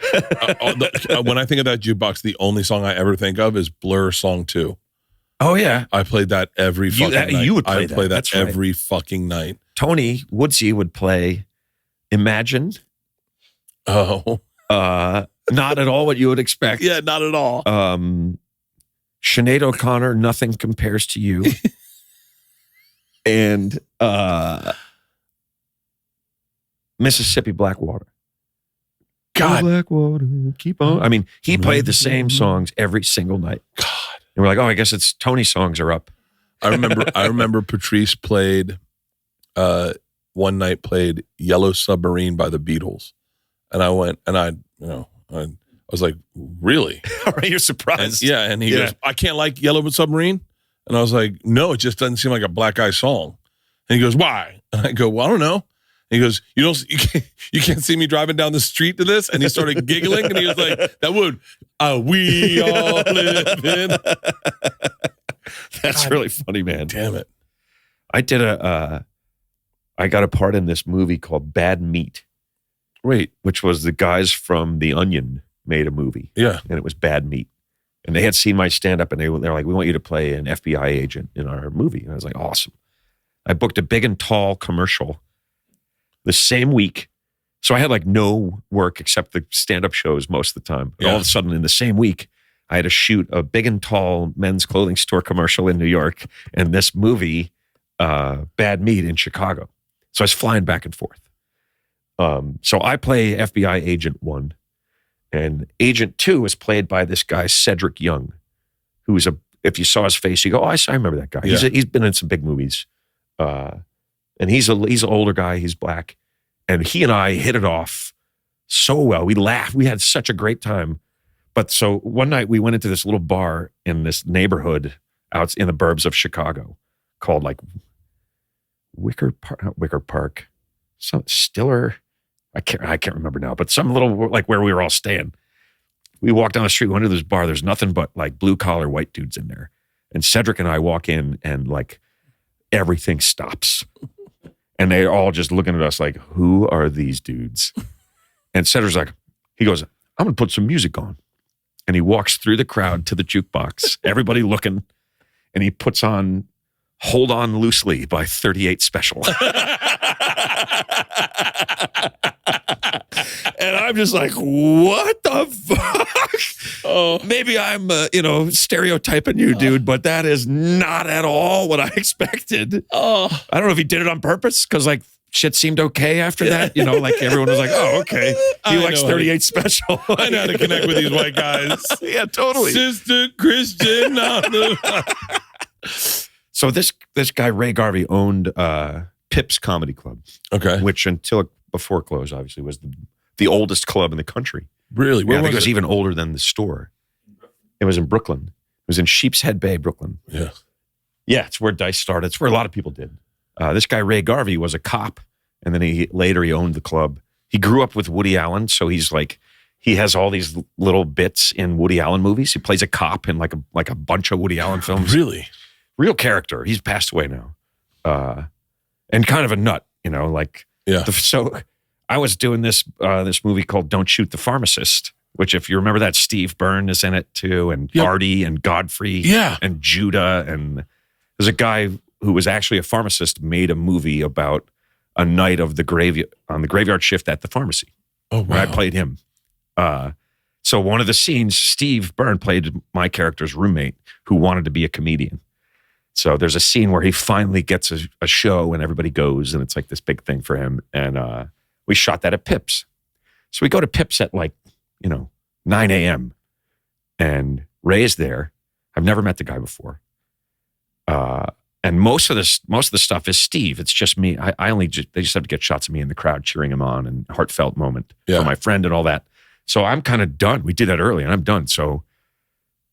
When I think of that jukebox, the only song I ever think of is Blur Song 2. Oh, yeah. I played that every fucking night. You would play I play that That's every fucking night. Tony Woodsy would play Imagine. Oh. Not at all what you would expect. Yeah, not at all. Sinead O'Connor, Nothing Compares to You. And Mississippi Blackwater. God. Blackwater, keep on. I mean, he played the same songs every single night. God. And we're like, oh, I guess it's Tony's songs are up. I remember Patrice played one night played Yellow Submarine by the Beatles. And I went and I was like, really? You're surprised. And he goes, I can't like Yellow Submarine. And I was like, no, it just doesn't seem like a Black Guy song. And he goes, why? And I go, well, I don't know. And he goes, you can't see me driving down the street to this? And he started giggling and he was like, that would, we all live in. That's really funny, man. Damn it. I got a part in this movie called Bad Meat. Wait. Which was the guys from The Onion made a movie. Yeah. And it was Bad Meat. And they had seen my stand-up and they're like, we want you to play an FBI agent in our movie. And I was like, awesome. I booked a big and tall commercial the same week. So I had like no work except the stand-up shows most of the time. And all of a sudden in the same week, I had to shoot a big and tall men's clothing store commercial in New York and this movie, Bad Meat, in Chicago. So I was flying back and forth. So I play FBI Agent 1. And Agent 2 is played by this guy, Cedric Young, who's if you saw his face, you go, oh, I remember that guy. Yeah. He's been in some big movies. And he's an older guy. He's black. And he and I hit it off so well. We laughed. We had such a great time. But so one night we went into this little bar in this neighborhood out in the burbs of Chicago called like not Wicker Park, some Stiller. I can't remember now, but some little, like where we were all staying. We walked down the street, went to this bar. There's nothing but like blue collar white dudes in there. And Cedric and I walk in and like everything stops. And they're all just looking at us like, who are these dudes? And Cedric's like, he goes, I'm going to put some music on. And he walks through the crowd to the jukebox, everybody looking. And he puts on Hold On Loosely by 38 Special. And I'm just like, what the fuck? Oh, maybe I'm, stereotyping you, dude, but that is not at all what I expected. Oh, I don't know if he did it on purpose because like shit seemed okay after that. Like everyone was like, oh, okay. He likes 38 Special. I know how to connect with these white guys. Yeah, totally. Sister Christian. So this guy, Ray Garvey, owned Pips Comedy Club. Okay. Which until before it closed, obviously, was the oldest club in the country. Really? I think it was even older than the store. It was in Brooklyn. It was in Sheepshead Bay, Brooklyn. Yeah. Yeah, it's where Dice started. It's where a lot of people did. This guy, Ray Garvey, was a cop, and then he owned the club. He grew up with Woody Allen, so he has all these little bits in Woody Allen movies. He plays a cop in like a bunch of Woody Allen films. Really? Real character. He's passed away now. And kind of a nut, Yeah. So I was doing this movie called Don't Shoot the Pharmacist, which if you remember that, Steve Byrne is in it too, and Artie and Godfrey and Judah. And there's a guy who was actually a pharmacist made a movie about a night of the graveyard shift at the pharmacy. Oh, wow. Where I played him. So one of the scenes, Steve Byrne played my character's roommate who wanted to be a comedian. So there's a scene where he finally gets a show and everybody goes and it's like this big thing for him. And we shot that at Pips. So we go to Pips at 9 a.m. and Ray is there. I've never met the guy before. And most of the stuff is Steve. It's just me. They just have to get shots of me in the crowd cheering him on and heartfelt moment for my friend and all that. So I'm kind of done. We did that early and I'm done. So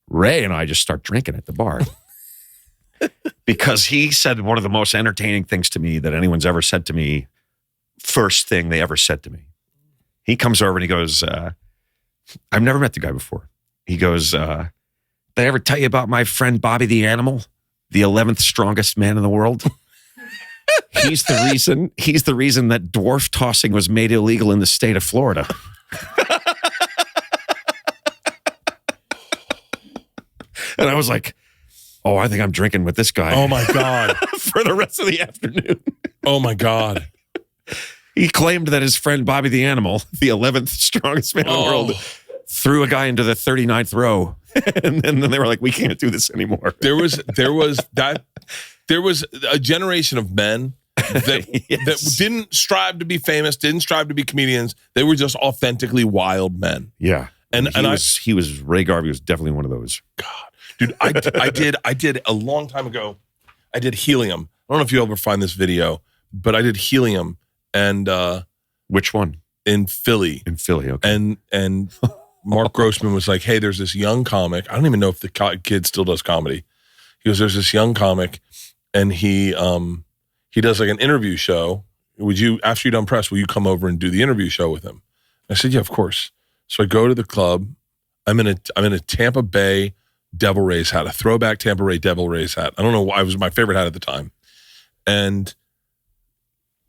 Ray and I just start drinking at the bar. Because he said one of the most entertaining things to me that anyone's ever said to me, first thing they ever said to me. He comes over and he goes, I've never met the guy before. He goes, did I ever tell you about my friend Bobby the Animal, the 11th strongest man in the world? He's the reason that dwarf tossing was made illegal in the state of Florida. And I was like, Oh, I think I'm drinking with this guy. Oh my God. For the rest of the afternoon. Oh my God. He claimed that his friend Bobby the Animal, the 11th strongest man in the world, threw a guy into the 39th row. And then they were like, we can't do this anymore. There was a generation of men that, Yes. that didn't strive to be famous, didn't strive to be comedians. They were just authentically wild men. Yeah. And he was Ray Garvey was definitely one of those. God, dude, I did a long time ago. I did helium. I don't know if you ever find this video, but I did helium and which one? In Philly. In Philly, okay. And Mark Grossman was like, hey, there's this young comic. I don't even know if the kid still does comedy. He goes, there's this young comic, and he does like an interview show. Would you, after you're done press, will you come over and do the interview show with him? I said, yeah, of course. So I go to the club. I'm in a Tampa Bay Devil Rays hat, a throwback Tampa Bay Devil Rays hat. I don't know why, it was my favorite hat at the time. And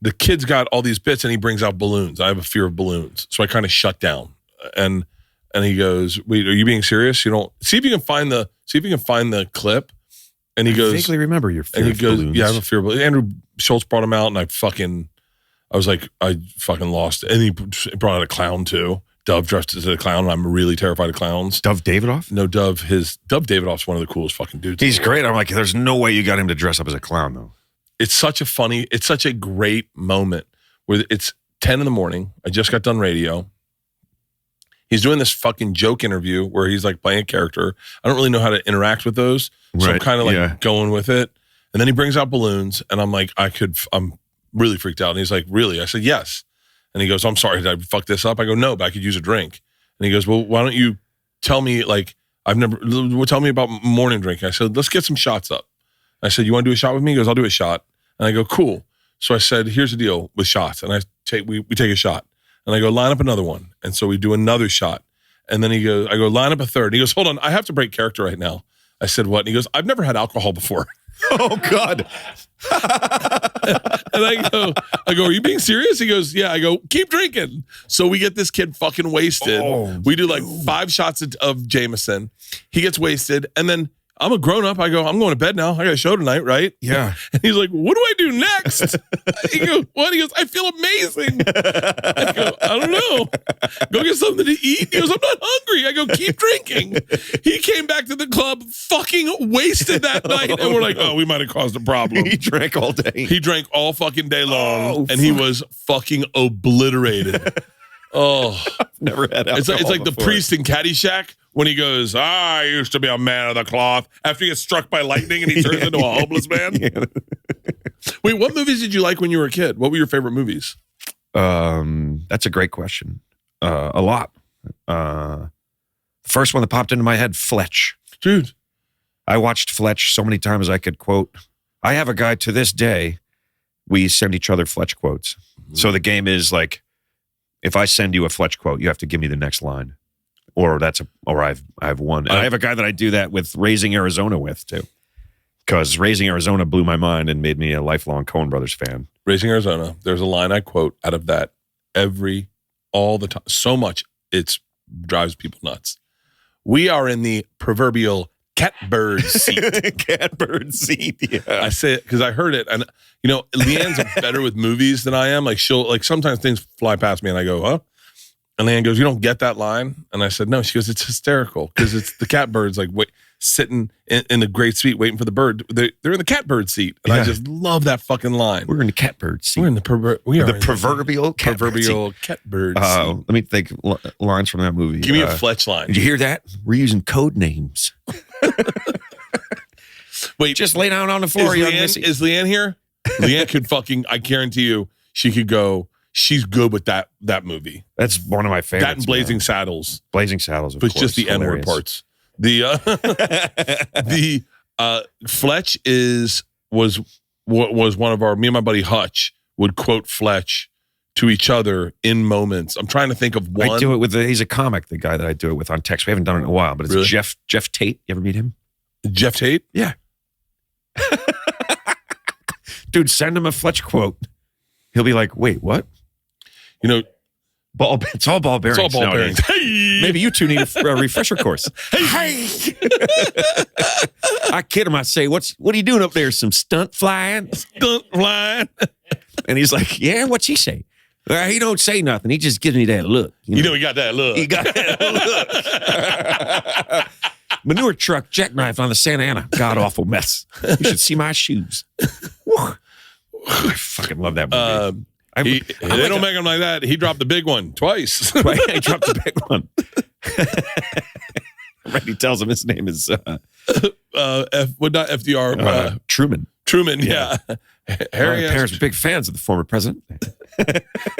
the kid's got all these bits, and he brings out balloons. I have a fear of balloons, so I kind of shut down. And he goes, "Wait, are you being serious? You don't see if you can find the clip." And he goes, "I vaguely remember your fear of balloons." "Yeah, I have a fear of balloons." Andrew Schultz brought him out, and I fucking lost it. And he brought out a clown too. Dove dressed as a clown, and I'm really terrified of clowns. Dove Davidoff? No, Dove Davidoff's one of the coolest fucking dudes. He's great. I'm like, there's no way you got him to dress up as a clown though. It's such a great moment where it's 10 in the morning. I just got done radio. He's doing this fucking joke interview where he's like playing a character. I don't really know how to interact with those. So Right, I'm kind of like going with it. And then he brings out balloons, and I'm like, I'm really freaked out. And he's like, really? I said, yes. And he goes, I'm sorry, did I fuck this up? I go, no, but I could use a drink. And he goes, well, why don't you tell me, like, tell me about morning drinking. I said, let's get some shots up. I said, you want to do a shot with me? He goes, I'll do a shot. And I go, cool. So I said, here's the deal with shots. And we take a shot. And I go, line up another one. And so we do another shot. And then I go, line up a third. And he goes, hold on, I have to break character right now. I said, what? And he goes, I've never had alcohol before. Oh, God. And I go, are you being serious? He goes, yeah. I go, keep drinking. So we get this kid fucking wasted. Oh, we do like 5 shots of Jameson. He gets wasted. And then I'm a grown up. I go, I'm going to bed now. I got a show tonight, right? Yeah. And he's like, what do I do next? He goes, what? He goes, I feel amazing. I go, I don't know. Go get something to eat. He goes, I'm not hungry. I go, keep drinking. He came back to the club fucking wasted that night. And we're like, oh, we might have caused a problem. He drank all day. He drank all fucking day long. And he was fucking obliterated. Oh, never had alcohol. It's like before. The priest in Caddyshack when he goes, I used to be a man of the cloth, after he gets struck by lightning and he turns into a homeless man. Yeah. Wait, what movies did you like when you were a kid? What were your favorite movies? That's a great question. A lot. First one that popped into my head, Fletch. Dude. I watched Fletch so many times I could quote. I have a guy to this day, we send each other Fletch quotes. Mm-hmm. So the game is like, if I send you a Fletch quote, you have to give me the next line, or I've won. And I have a guy that I do that with Raising Arizona with too, because Raising Arizona blew my mind and made me a lifelong Coen Brothers fan. Raising Arizona, there's a line I quote out of that all the time, so much it drives people nuts. We are in the proverbial catbird seat. Catbird seat, yeah. I say it because I heard it, and Leanne's better with movies than I am. Like sometimes things fly past me, and I go, huh? And Leanne goes, you don't get that line? And I said, no. She goes, it's hysterical because it's the catbirds sitting in the great seat waiting for the bird. They're in the catbird seat, and I just love that fucking line. We're in the catbird seat. We're in the proverbial catbird seat. Let me think lines from that movie. Give me a Fletch line. Did you hear that? We're using code names. Wait, just lay down on the floor. Is Leanne here? Leanne could fucking, I guarantee you, she could go. She's good with that movie. That's one of my favorites. That and Blazing Saddles. Blazing Saddles, of course. But just the N-word parts. The Fletch was one of me and my buddy Hutch would quote Fletch to each other in moments. I'm trying to think of one. I do it with he's a comic, the guy that I do it with on text. We haven't done it in a while, but it's really? Jeff Tate. You ever meet him? Jeff Tate? Yeah. Dude, send him a Fletch quote. He'll be like, wait, what? It's all ball bearings. It's all ball bearings. Hey! Maybe you two need a refresher course. Hey! I kid him. I say, "What are you doing up there? Some stunt flying?" Stunt flying. And he's like, "Yeah, what's he say?" He don't say nothing. He just gives me that look. You know he got that look. He got that look. Manure truck jackknife on the Santa Ana. God awful mess. You should see my shoes. I fucking love that movie. They don't make him like that. He dropped the big one twice. Right, he dropped the big one. Right, he tells him his name is not FDR. Truman. Truman, yeah. Harry parents were big fans of the former president.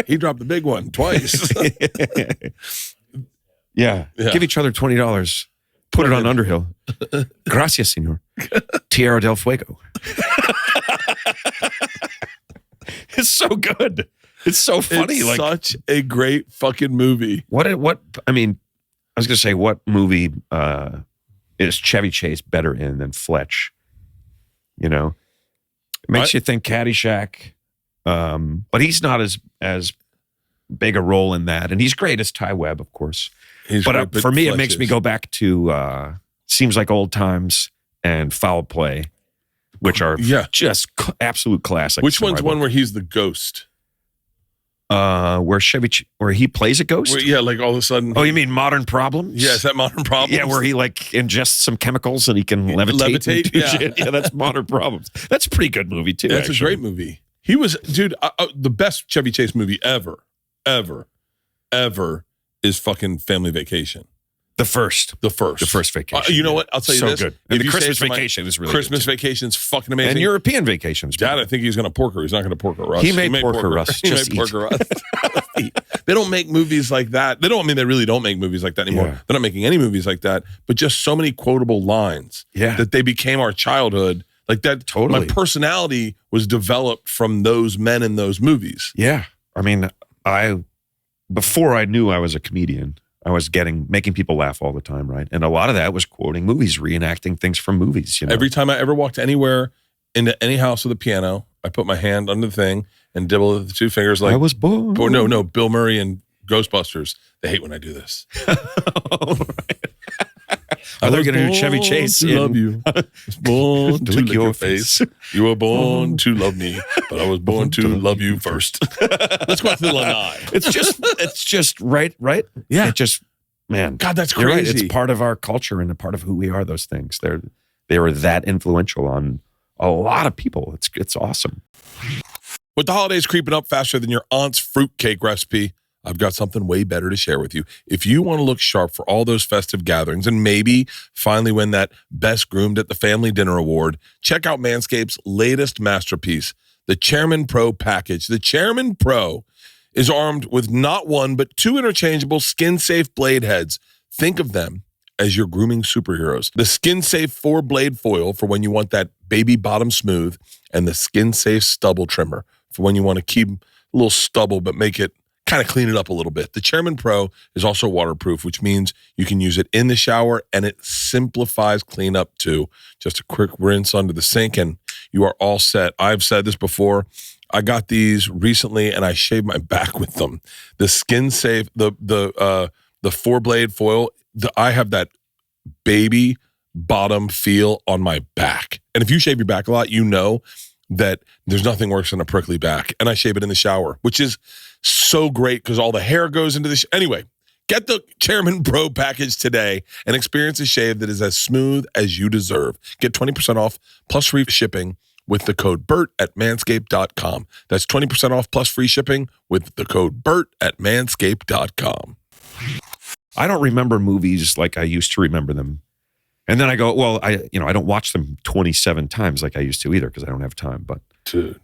He dropped the big one twice. Yeah. Give each other $20. Put it on Underhill. Gracias, senor. Tierra del Fuego. It's so good. It's so funny. It's such a great fucking movie. I mean, I was going to say, what movie is Chevy Chase better in than Fletch? You know? It makes you think Caddyshack. But he's not as big a role in that. And he's great as Ty Webb, of course. But for me, Fletch, it makes me go back to Seems Like Old Times and Foul Play, which are just absolute classics. Which one's one where he's the ghost? Where he plays a ghost? Like all of a sudden. Oh, you mean Modern Problems? Yeah, is that Modern Problems? Yeah, where he like ingests some chemicals and he can levitate. Yeah, that's Modern Problems. That's a pretty good movie too. That's a great movie. He was, dude, the best Chevy Chase movie ever is fucking Family Vacation. The first Vacation. You know what? I'll tell you so this. good. And the Christmas Vacation is really Christmas good. Vacation's fucking amazing. And European Vacations. Dad, I think he's going to porker. He's not going to porker Russ. He made porker Russ. He made porker Russ. They don't make movies like that. They really don't make movies like that anymore. Yeah. They're not making any movies like that, but just so many quotable lines that they became our childhood. Like that, totally. My personality was developed from those men in those movies. Yeah. I mean, before I knew I was a comedian, I was making people laugh all the time, right? And a lot of that was quoting movies, reenacting things from movies. You know? Every time I ever walked anywhere into any house with a piano, I put my hand under the thing and dibble with the two fingers like... I was born. Or no, Bill Murray and Ghostbusters. They hate when I do this. Are they going to do Chevy Chase? To love you. I was born to lick your face. You were born to love me, but I was born to love you first. Let's go out to the lanai. It's just right. Yeah. It just, man. God, that's crazy. You're right. It's part of our culture and a part of who we are, those things. They were that influential on a lot of people. It's awesome. With the holidays creeping up faster than your aunt's fruitcake recipe, I've got something way better to share with you. If you want to look sharp for all those festive gatherings and maybe finally win that Best Groomed at the Family Dinner award, check out Manscaped's latest masterpiece, the Chairman Pro package. The Chairman Pro is armed with not one, but two interchangeable skin-safe blade heads. Think of them as your grooming superheroes. The skin-safe 4-blade foil for when you want that baby bottom smooth, and the skin-safe stubble trimmer for when you want to keep a little stubble but make it kind of clean it up a little bit. The Chairman Pro is also waterproof, which means you can use it in the shower and it simplifies cleanup too. Just a quick rinse under the sink and you are all set. I've said this before. I got these recently and I shaved my back with them. The skin safe, the 4-blade foil, I have that baby bottom feel on my back. And if you shave your back a lot, you know that there's nothing worse than a prickly back. And I shave it in the shower, which is so great because all the hair goes into the anyway, get the Chairman Pro package today and experience a shave that is as smooth as you deserve. Get 20% off plus free shipping with the code BERT at manscaped.com. That's 20% off plus free shipping with the code BERT at manscaped.com. I don't remember movies like I used to remember them. And then I go, well, I don't watch them 27 times like I used to either because I don't have time. But, dude,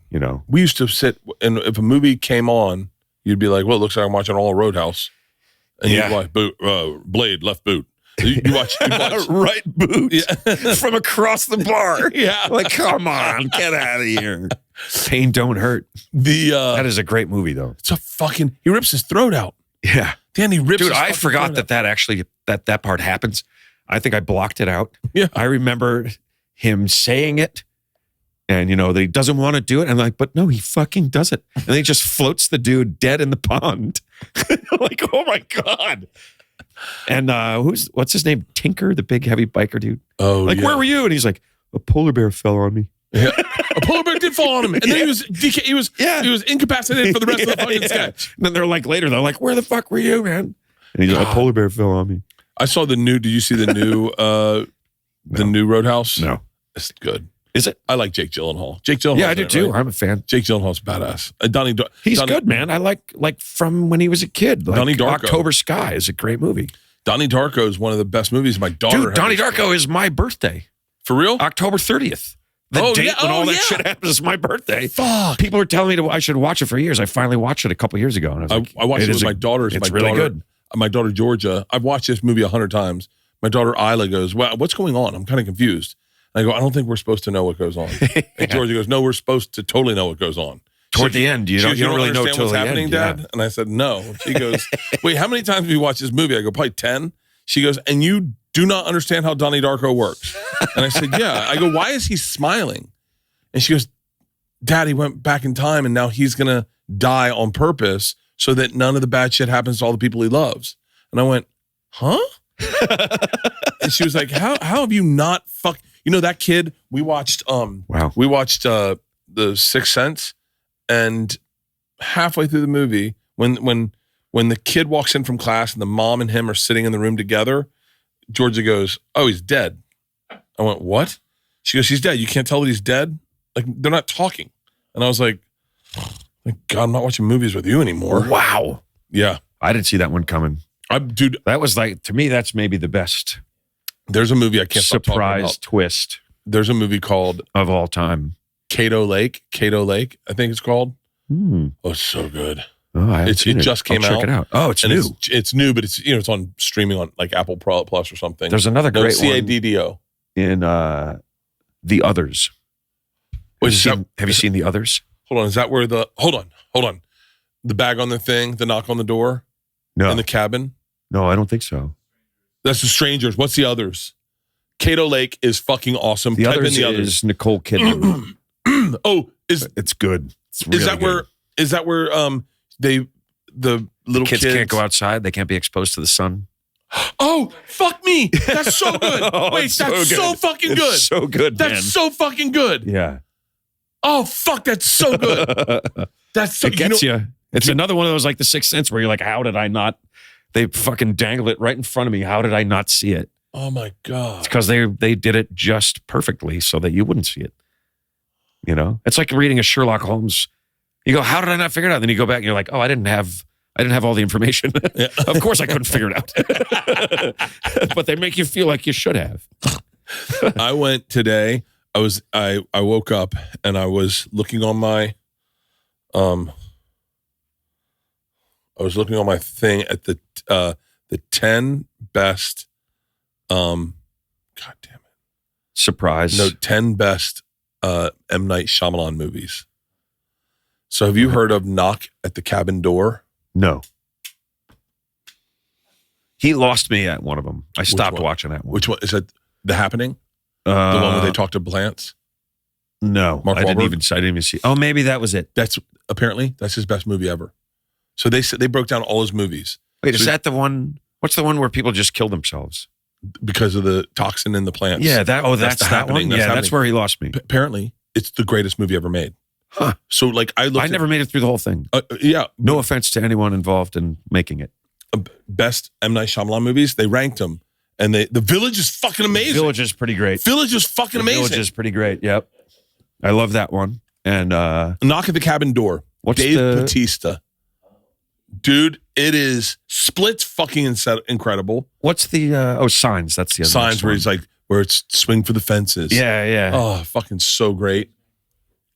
we used to sit, and if a movie came on, you'd be like, well, it looks like I'm watching all of Roadhouse. And you'd watch Blade, left boot. You watch right boot from across the bar. Yeah. Like, come on, get out of here. Pain Don't Hurt. That is a great movie, though. It's a fucking, he rips his throat out. Yeah. Danny rips his I forgot that part happens. I think I blocked it out. Yeah. I remember him saying it and, that he doesn't want to do it. And I'm like, but no, he fucking does it. And then he just floats the dude dead in the pond. Like, oh my God. And what's his name? Tinker, the big heavy biker dude. Oh, like, where were you? And he's like, a polar bear fell on me. Yeah. A polar bear did fall on him, and then he was incapacitated for the rest of the fucking sketch. And then they're like, where the fuck were you, man? And he's like, a polar bear fell on me. I saw the new. Did you see the new the new Roadhouse? No, it's good. Is it? I like Jake Gyllenhaal. Jake Gyllenhaal. Yeah, I do too. Right? I'm a fan. Jake Gyllenhaal's badass. Donnie, he's good, man. I like from when he was a kid. Like, Donnie Darko. October Sky is a great movie. Donnie Darko is one of the best movies my daughter. Dude, Donnie Darko is my birthday. For real? October 30th. The date when all that shit happens is my birthday. Fuck. People are telling me I should watch it for years. I finally watched it a couple years ago, and I watched it with my daughters. It's really good. My daughter Georgia. I've watched this movie 100 times. My daughter Isla goes, "Well, what's going on? I'm kind of confused." And I go, "I don't think we're supposed to know what goes on." And Georgia goes, "No, we're supposed to totally know what goes on." Toward the end, you don't really know what's happening, Dad. Yeah. And I said, "No." She goes, "Wait, how many times have you watched this movie?" I go, "Probably 10." She goes, "And you do not understand how Donnie Darko works?" And I said, "Yeah." I go, "Why is he smiling?" And she goes, "Dad, he went back in time and now he's going to die on purpose so that none of the bad shit happens to all the people he loves." And I went, "Huh?" And she was like, how have you not that kid, we watched The Sixth Sense, and halfway through the movie, when the kid walks in from class and the mom and him are sitting in the room together, Georgia goes, "Oh, he's dead." I went, "What?" She goes, "He's dead. You can't tell that he's dead?" Like, they're not talking. And I was like, "Thank God I'm not watching movies with you anymore." Wow. Yeah. I didn't see that one coming. Dude, that was like, to me, that's maybe the best. There's a movie I can't stop talking about. Surprise twist. There's a movie called of all time. Cato Lake, I think it's called. Oh, it's so good. Oh, it just came out. Check it out. Oh, it's new. It's new, but it's on streaming on like Apple Plus or something. There's another great CADDO. one in The Others. Have you seen The Others? Hold on. Is that where hold on. The bag on the thing, the knock on the door? No. In the cabin? No, I don't think so. That's The Strangers. What's The Others? Cato Lake is fucking awesome. The Others is Nicole Kidman. It's good. It's really good. Is that where the little kids can't go outside? They can't be exposed to the sun. Oh, fuck me. That's so good. Wait, that's so fucking good. It's so good, man. That's so fucking good. Yeah. Oh, fuck, that's so good. That's so It gets you. It's another one of those like The Sixth Sense where you're like, how did I not? They fucking dangled it right in front of me. How did I not see it? Oh my God. It's because they did it just perfectly so that you wouldn't see it. You know? It's like reading a Sherlock Holmes. You go, how did I not figure it out? Then you go back and you're like, oh, I didn't have all the information. Yeah. Of course I couldn't figure it out. But they make you feel like you should have. I went today. I woke up and I was looking on my thing at the 10 best God damn it. Surprise. No, 10 best M. Night Shyamalan movies. So have you heard of Knock at the Cabin Door? No. He lost me at one of them. I stopped watching that one. Which one? Is that The Happening? The one where they talk to plants? No. Mark I didn't Wahlberg? even see. Oh, maybe that was it. That's his best movie ever. So they broke down all his movies. Wait, is that the one? What's the one where people just kill themselves? Because of the toxin in the plants. Yeah, that's that Happening. one. That's where he lost me. Apparently, it's the greatest movie ever made. Huh. So like I never made it through the whole thing. Yeah. No offense to anyone involved in making it. Best M. Night Shyamalan movies, they ranked them. And The Village is fucking amazing. The Village is pretty great. Village is fucking amazing. The Village is pretty great, yep. I love that one. And Knock at the Cabin Door. Dave Bautista. Dude, it is Split's fucking incredible. What's the Signs? That's the other Signs where he's like, where it's swing for the fences. Yeah. Oh, fucking so great.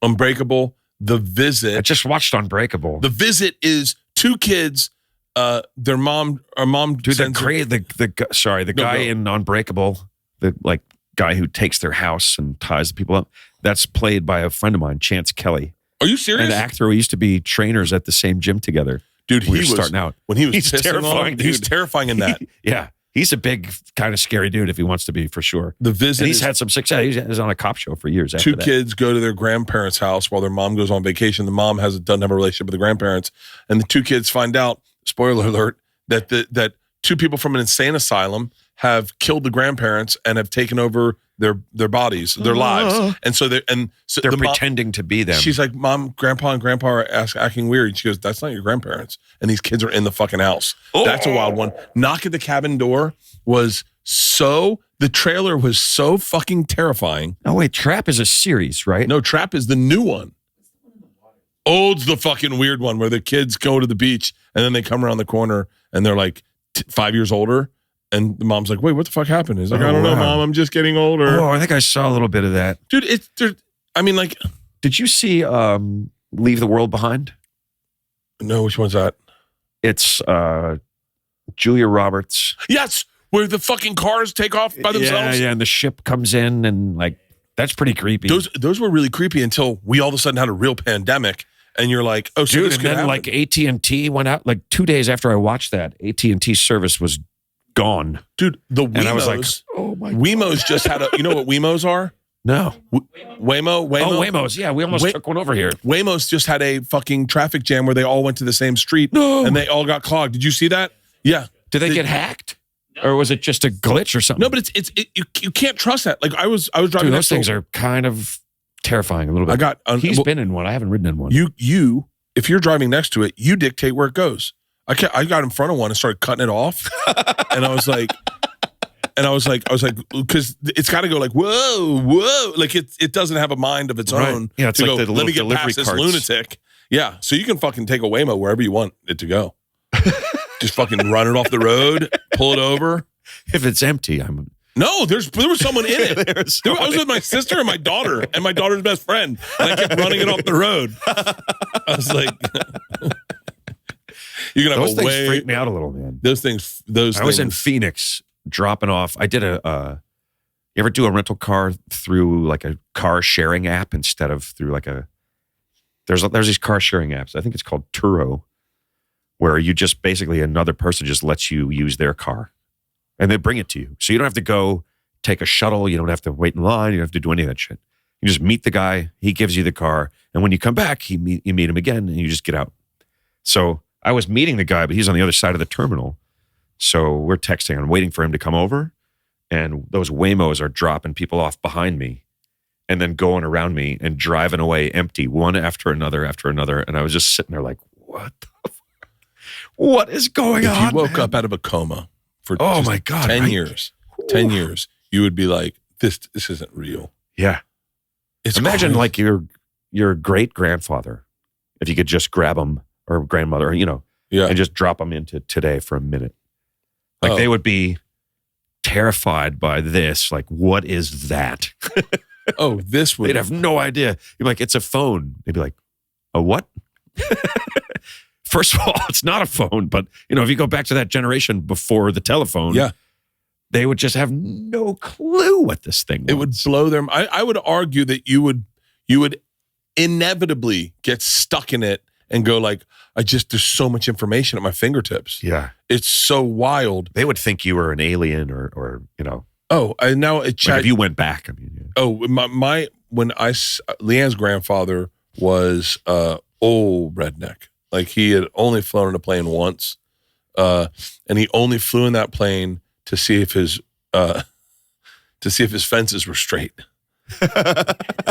Unbreakable. The Visit. I just watched Unbreakable. The Visit is two kids. Their mom. Dude, the guy in Unbreakable, the guy who takes their house and ties the people up. That's played by a friend of mine, Chance Kelly. Are you serious? An actor who used to be trainers at the same gym together. Dude, he was starting out when he was he's terrifying. He's terrifying in that. Yeah, he's a big kind of scary dude if he wants to be, for sure. The Visit. And he's had some success. He's on a cop show for years. Two kids go to their grandparents' house while their mom goes on vacation. The mom doesn't have a relationship with the grandparents, and the two kids find out spoiler alert, that two people from an insane asylum have killed the grandparents and have taken over their bodies, their lives. And so they're pretending to be them. She's like, Mom, Grandpa and Grandpa are acting weird. And she goes, that's not your grandparents. And these kids are in the fucking house. Oh. That's a wild one. Knock at the cabin door the trailer was so fucking terrifying. Oh, wait, Trap is a series, right? No, Trap is the new one. Old's the fucking weird one where the kids go to the beach and then they come around the corner and they're like 5 years older. And the mom's like, wait, what the fuck happened? He's like, I don't know, Mom. I'm just getting older. Oh, I think I saw a little bit of that. Dude, did you see Leave the World Behind? No, which one's that? It's Julia Roberts. Yes, where the fucking cars take off by themselves. Yeah, and the ship comes in and like, that's pretty creepy. Those were really creepy until we all of a sudden had a real pandemic. And you're like, oh, so dude, this could happen. Like AT&T went out, like 2 days after I watched that, AT&T service was gone. Dude, the Wemos. And I was like, oh my God. Wemos just had you know what Wemos are? No. Waymo? Oh, Waymos. Yeah, we almost took one over here. Waymos just had a fucking traffic jam where they all went to the same street and they all got clogged. Did you see that? Yeah. Did they get hacked? Or was it just a glitch or something? No, but you can't trust that. Like I was driving. Dude, those things are kind of terrifying a little bit. He's been in one. I haven't ridden in one. You, if you're driving next to it, you dictate where it goes. I got in front of one and started cutting it off, and I was like, because it's got to go like whoa, like it doesn't have a mind of its own. Yeah, it's like the let me get delivery past this carts. Lunatic. Yeah, so you can fucking take a Waymo wherever you want it to go. Just fucking run it off the road, pull it over. If it's empty, No, there was someone in it. I was with my sister and my daughter and my daughter's best friend, and I kept running it off the road. I was like, "You're gonna have those things freak me out a little, man." Those things. I was in Phoenix dropping off. I did you ever do a rental car through like a car sharing app instead of through like there's these car sharing apps. I think it's called Turo, where you just basically another person just lets you use their car. And they bring it to you. So you don't have to go take a shuttle. You don't have to wait in line. You don't have to do any of that shit. You just meet the guy. He gives you the car. And when you come back, you meet him again and you just get out. So I was meeting the guy, but he's on the other side of the terminal. So we're texting. I'm waiting for him to come over. And those Waymos are dropping people off behind me and then going around me and driving away empty, one after another. And I was just sitting there like, what the fuck? What is going on? If you woke up out of a coma, for my God, 10 years, 10 years, you would be like, this isn't real. Yeah. Imagine like your great grandfather, if you could just grab him or grandmother, and just drop them into today for a minute. Like they would be terrified by this. Like, what is that? They'd have no idea. You'd be like, it's a phone. They'd be like, a what? First of all, it's not a phone, but if you go back to that generation before the telephone, they would just have no clue what this thing was. It would blow them. I would argue that you would inevitably get stuck in it and go like, there's so much information at my fingertips. Yeah. It's so wild. They would think you were an alien or Oh, I now if you went back, I mean. Yeah. Oh, Leanne's grandfather was old redneck. Like he had only flown in a plane once, and he only flew in that plane to see if his fences were straight.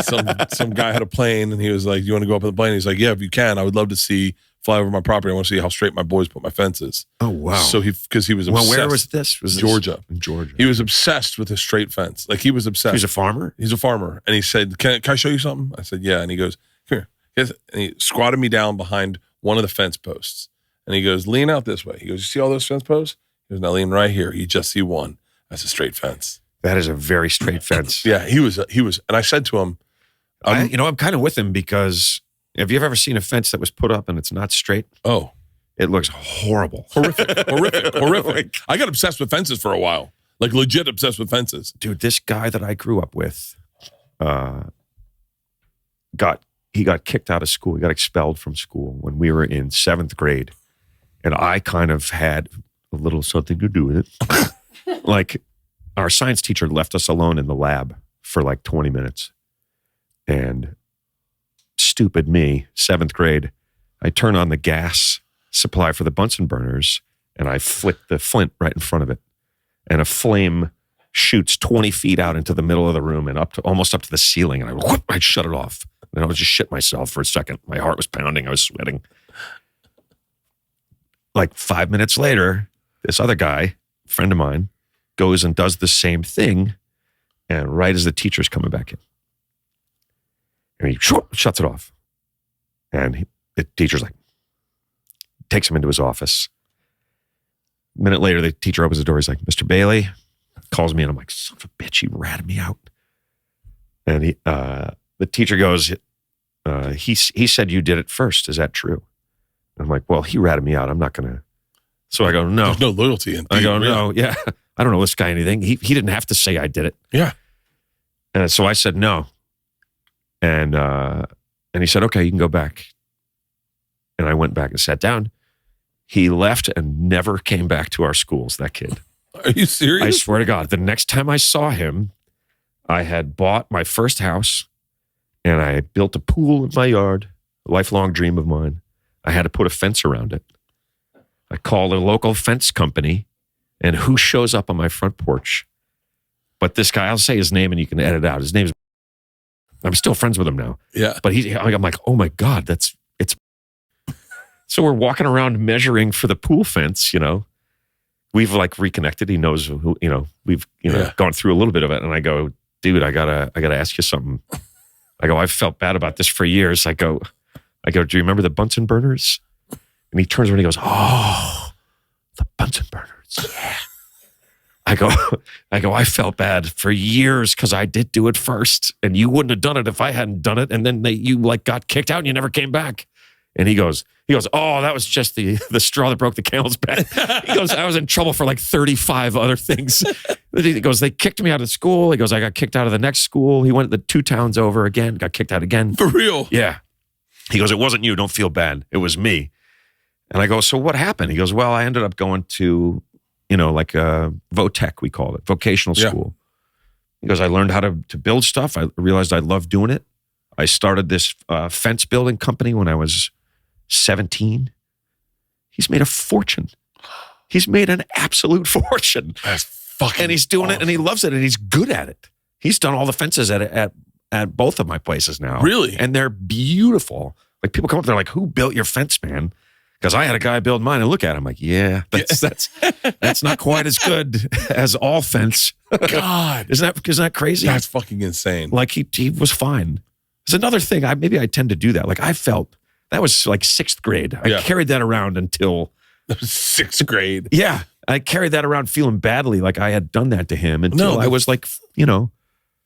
Some guy had a plane, and he was like, "You want to go up in the plane?" He's like, "Yeah, if you can, I would love to fly over my property. I want to see how straight my boys put my fences." Oh wow! So because he was obsessed. Well, where was this? Was Georgia? In Georgia. He was obsessed with a straight fence. Like he was obsessed. He's a farmer. He's a farmer, and he said, "Can I show you something?" I said, "Yeah," and he goes, "Come here," and he squatted me down behind one of the fence posts. And he goes, lean out this way. He goes, you see all those fence posts? He goes, now lean right here. You just see one. That's a straight fence. That is a very straight fence. Yeah, he was. And I said to him, I'm kind of with him because have you ever seen a fence that was put up and it's not straight? Oh. It looks horrible. Horrific. I got obsessed with fences for a while. Like legit obsessed with fences. Dude, this guy that I grew up with he got kicked out of school. He got expelled from school when we were in 7th grade. And I kind of had a little something to do with it. Like our science teacher left us alone in the lab for like 20 minutes. And stupid me, 7th grade, I turn on the gas supply for the Bunsen burners, and I flick the flint right in front of it, and a flame shoots 20 feet out into the middle of the room and almost up to the ceiling, and I shut it off. And I was just shit myself for a second. My heart was pounding. I was sweating. Like 5 minutes later, this other guy, friend of mine, goes and does the same thing, and right as the teacher's coming back in, and he shuts it off. And the teacher's like, takes him into his office. A minute later, the teacher opens the door. He's like, Mr. Bailey, calls me, and I'm like, son of a bitch, he ratted me out. And the teacher goes, he said you did it first. Is that true? And I'm like, well, he ratted me out. I'm not going to. So I go, no. There's no loyalty in I go, no, yeah. I don't know this guy anything. He didn't have to say I did it. Yeah. And so I said no. And he said, okay, you can go back. And I went back and sat down. He left and never came back to our schools, that kid. Are you serious? I swear to God, the next time I saw him, I had bought my first house and I built a pool in my yard, a lifelong dream of mine. I had to put a fence around it. I called a local fence company, and who shows up on my front porch? But this guy, I'll say his name and you can edit out. His name's, I'm still friends with him now. Yeah. But I'm like, oh my God, it's. So we're walking around measuring for the pool fence, We've like reconnected. He knows who, we've, gone through a little bit of it. And I go, dude, I gotta ask you something. I go, I've felt bad about this for years. I go, do you remember the Bunsen burners? And he turns around and he goes, oh, the Bunsen burners. Yeah. I go, I felt bad for years because I did do it first. And you wouldn't have done it if I hadn't done it. And then you got kicked out and you never came back. And he goes, oh, that was just the straw that broke the camel's back. He goes, I was in trouble for like 35 other things. He goes, they kicked me out of school. He goes, I got kicked out of the next school. He went the 2 towns over again, got kicked out again. For real? Yeah. He goes, it wasn't you. Don't feel bad. It was me. And I go, so what happened? He goes, well, I ended up going to, like a VOTEC, we called it, vocational school. He goes, I learned how to build stuff. I realized I loved doing it. I started this fence building company when I was 17. He's made a fortune. He's made an absolute fortune. That's fucking And he's doing awesome. it, and he loves it, and he's good at it. He's done all the fences at both of my places now. Really? And they're beautiful. Like people come up, they're like, who built your fence, man? Because I had a guy build mine, and look at him like, yeah, that's not quite as good as all fence. God. Isn't that crazy? That's fucking insane. Like he was fine. There's another thing. Maybe I tend to do that. Like I felt that was like 6th grade. I carried that around until 6th grade. Yeah, I carried that around feeling badly, like I had done that to him until I was like,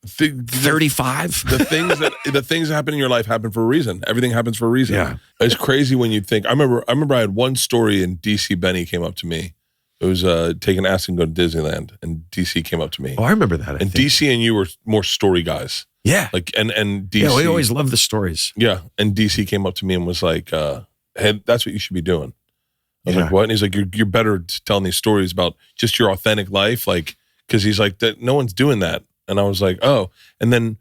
35. The things that happen in your life happen for a reason. Everything happens for a reason. Yeah. It's crazy when you think. I remember I had one story, and DC Benny came up to me. It was taking acid and go to Disneyland, and DC came up to me. Oh, I remember that. And DC and you were more story guys. Yeah. Like and DC. Yeah, we always love the stories. Yeah. And DC came up to me and was like, hey, that's what you should be doing. I was like, what? And he's like, you're better telling these stories about just your authentic life. Like, because he's like, that no one's doing that. And I was like, oh. And then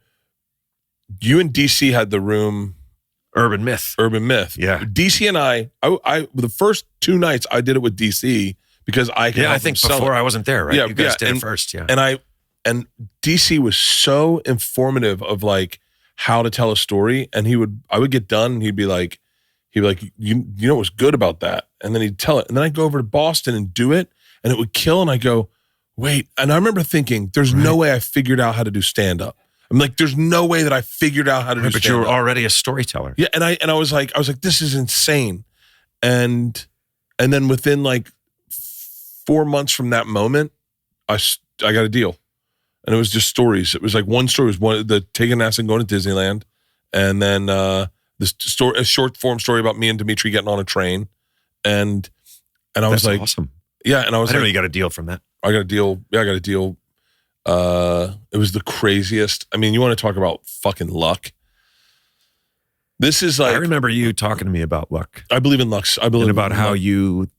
you and DC had the room. Urban Myth. Yeah. DC and I the first 2 nights I did it with DC because I could I think before I wasn't there, right? Yeah, you guys did it first, yeah. And DC was so informative of like how to tell a story. And I would get done and he'd be like, you know what's good about that? And then he'd tell it. And then I'd go over to Boston and do it and it would kill. And I go, wait. And I remember thinking, there's no way I figured out how to do stand-up. I'm like, there's no way that I figured out how to do stand-up. But you were already a storyteller. Yeah. And I was like, this is insane. And then within like 4 months from that moment, I got a deal. And it was just stories. It was like one story was the taking acid and going to Disneyland. And then this story, a short form story about me and Dimitri getting on a train. And I was like, awesome. Yeah. And I know you got a deal from that. I got a deal. Yeah, I got a deal. It was the craziest. I mean, you want to talk about fucking luck. This is like, I remember you talking to me about luck. I believe in luck. I believe about how you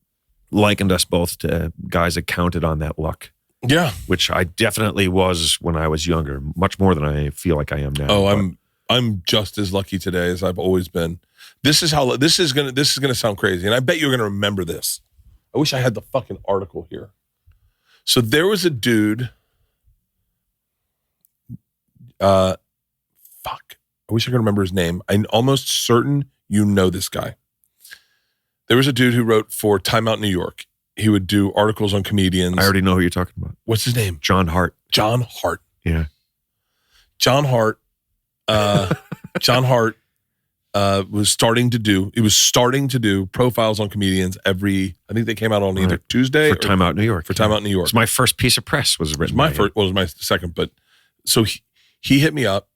likened us both to guys that counted on that luck. Yeah. Which I definitely was when I was younger, much more than I feel like I am now. Oh, I'm just as lucky today as I've always been. This is gonna sound crazy, and I bet you're gonna remember this. I wish I had the fucking article here. So there was a dude. I wish I could remember his name. I'm almost certain you know this guy. There was a dude who wrote for Time Out New York. He would do articles on comedians. I already know who you're talking about. What's his name? John Hart. John Hart. Yeah. John Hart. John Hart was starting to do profiles on comedians every. I think they came out on either Tuesday for Time Out New York. For Time Out New York. It's my first piece of press was written. It was my second, but so he hit me up.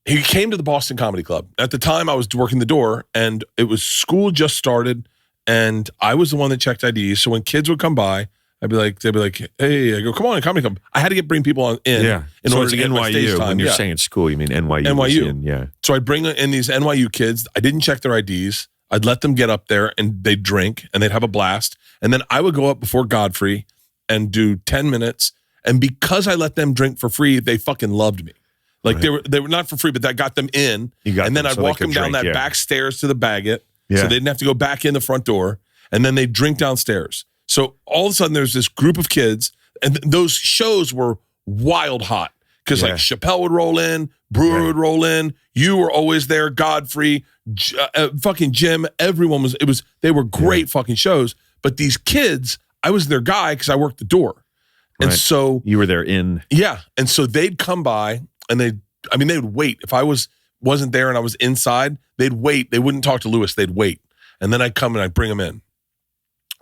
He came to the Boston Comedy Club. At the time, I was working the door, and it was school just started, and I was the one that checked IDs. So when kids would come by, they'd be like, "Hey," I go, "Come on, Comedy Club." I had to bring people in order to get my stage time. When you're saying school, you mean NYU. NYU. So I'd bring in these NYU kids. I didn't check their IDs. I'd let them get up there, and they'd drink, and they'd have a blast. And then I would go up before Godfrey and do 10 minutes. And because I let them drink for free, they fucking loved me. Like they were not for free, but that got them in. And then I'd walk them down that back stairs to the Baggett. So they didn't have to go back in the front door. And then they'd drink downstairs. So all of a sudden there's this group of kids, and those shows were wild hot. Because like Chappelle would roll in, Brewer would roll in, you were always there, Godfrey, fucking Jim, everyone was, they were great fucking shows. But these kids, I was their guy because I worked the door. And so you were there in. Yeah. And so they'd come by and they would wait. If I wasn't there and I was inside, they'd wait. They wouldn't talk to Lewis. They'd wait. And then I'd come and I'd bring him in.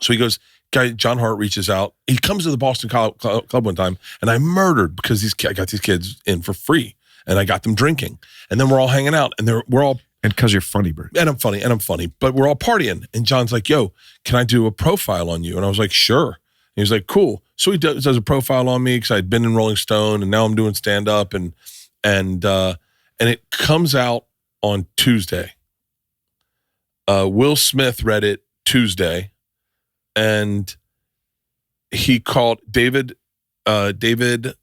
So he goes, John Hart reaches out. He comes to the Boston Club one time, and I murdered because I got these kids in for free, and I got them drinking. And then we're all hanging out, and we're all. And because you're funny, Bert. And I'm funny, but we're all partying. And John's like, "Yo, can I do a profile on you?" And I was like, "Sure." And he was like, "Cool." So he does a profile on me because I'd been in Rolling Stone, and now I'm doing stand up, and it comes out on Tuesday. Will Smith read it Tuesday, and he called David Tochterman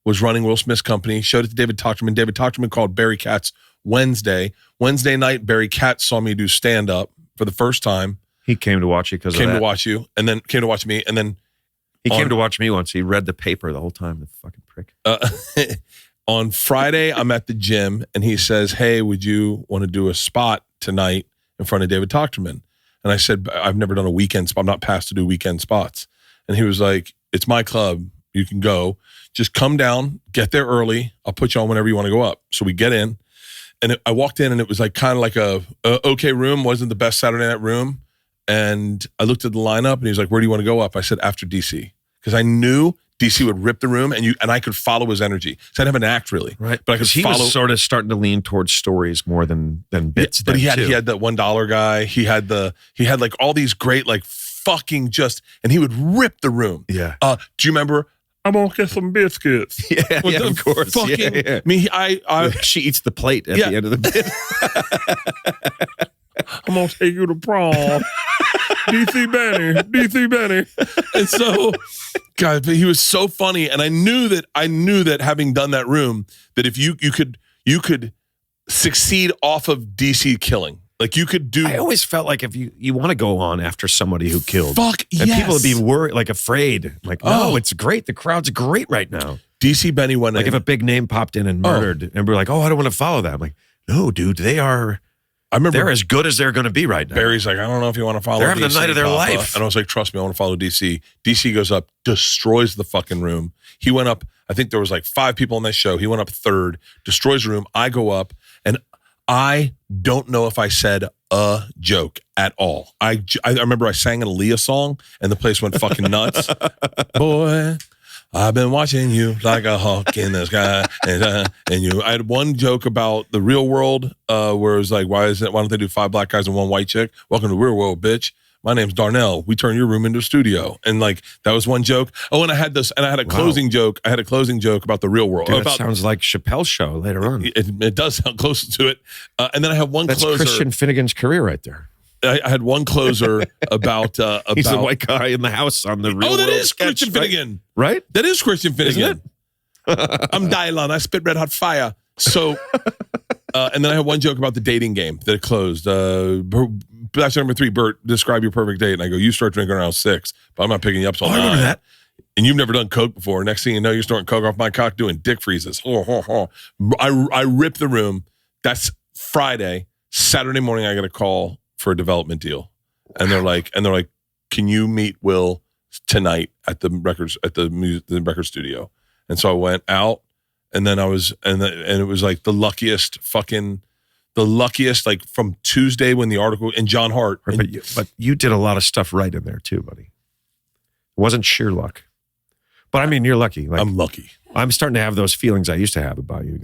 was running Will Smith's company, showed it to David Tochterman. David Tochterman called Barry Katz Wednesday night. Barry Katz saw me do stand up for the first time. He came to watch you because of that. Came to watch you, and then came to watch me, and then he came to watch me once. He read the paper the whole time. The fucking prick. On Friday, I'm at the gym, and he says, "Hey, would you want to do a spot tonight in front of David Tochterman?" And I said, "I've never done a weekend spot. I'm not passed to do weekend spots." And he was like, "It's my club. You can go. Just come down, get there early. I'll put you on whenever you want to go up." So we get in, and I walked in, and it was like kind of like a okay room. Wasn't the best Saturday night room. And I looked at the lineup, and he was like, "Where do you want to go up?" I said, "After DC," because I knew DC would rip the room, and I could follow his energy. So I didn't have an act really, right? But I could follow. He was sort of starting to lean towards stories more than bits. But he had that $1 guy. He had like all these great like fucking just, and he would rip the room. Yeah. Do you remember? I'm gonna get some biscuits. Yeah, of course. Fucking, I mean, she eats the plate at the end of the bit. I'm gonna take you to prom. DC Benny. And so, God, but he was so funny. And I knew that having done that room, that if you could succeed off of DC killing. Like you could do. I always felt like if you want to go on after somebody who killed. Fuck and yes. people would be worried, like afraid. Like, no, it's great. The crowd's great right now. DC Benny went like in. If a big name popped in and murdered, and we're like, oh, I don't want to follow that. I'm like, no, dude, they are. I remember they're as good as they're going to be right now. Barry's like, I don't know if you want to follow. They're having DC, the night of their Papa. life. And I was like, trust me, I want to follow DC. DC goes up, destroys the fucking room. He went up. I think there was like 5 people on that show. He went up third, destroys the room. I go up, and I don't know if I said a joke at all. I remember I sang an Aaliyah song, and the place went fucking nuts. Boy, I've been watching you like a hawk in the sky, and you. I had one joke about the real world, where it was like, why don't they do 5 black guys and 1 white chick? Welcome to the real world, bitch. My name's Darnell. We turn your room into a studio. And like, that was one joke. Oh, and I had a closing joke. I had a closing joke about the real world. Dude, that sounds like Chappelle's show later on. It does sound close to it. And then I have one closer. That's Christian Finnegan's career right there. I had one closer about he's the white guy in the house on the real world. Oh, that is sketch, Christian Finnegan. Right? That is Christian Finnegan. Isn't it? I'm Elon. I spit red hot fire. So, and then I had one joke about the dating game that it closed. That's number 3, Bert, describe your perfect date. And I go, you start drinking around 6, but I'm not picking you up till 9. I remember that. And you've never done coke before. Next thing you know, you're snorting coke off my cock doing dick freezes. I rip the room. That's Friday. Saturday morning, I got a call for a development deal. And they're like, can you meet Will tonight at the record studio? And so I went out, and then I was, and it was like the luckiest, like from Tuesday when the article, and John Hart. But you did a lot of stuff right in there too, buddy. It wasn't sheer luck. But I mean, you're lucky. Like, I'm lucky. I'm starting to have those feelings I used to have about you.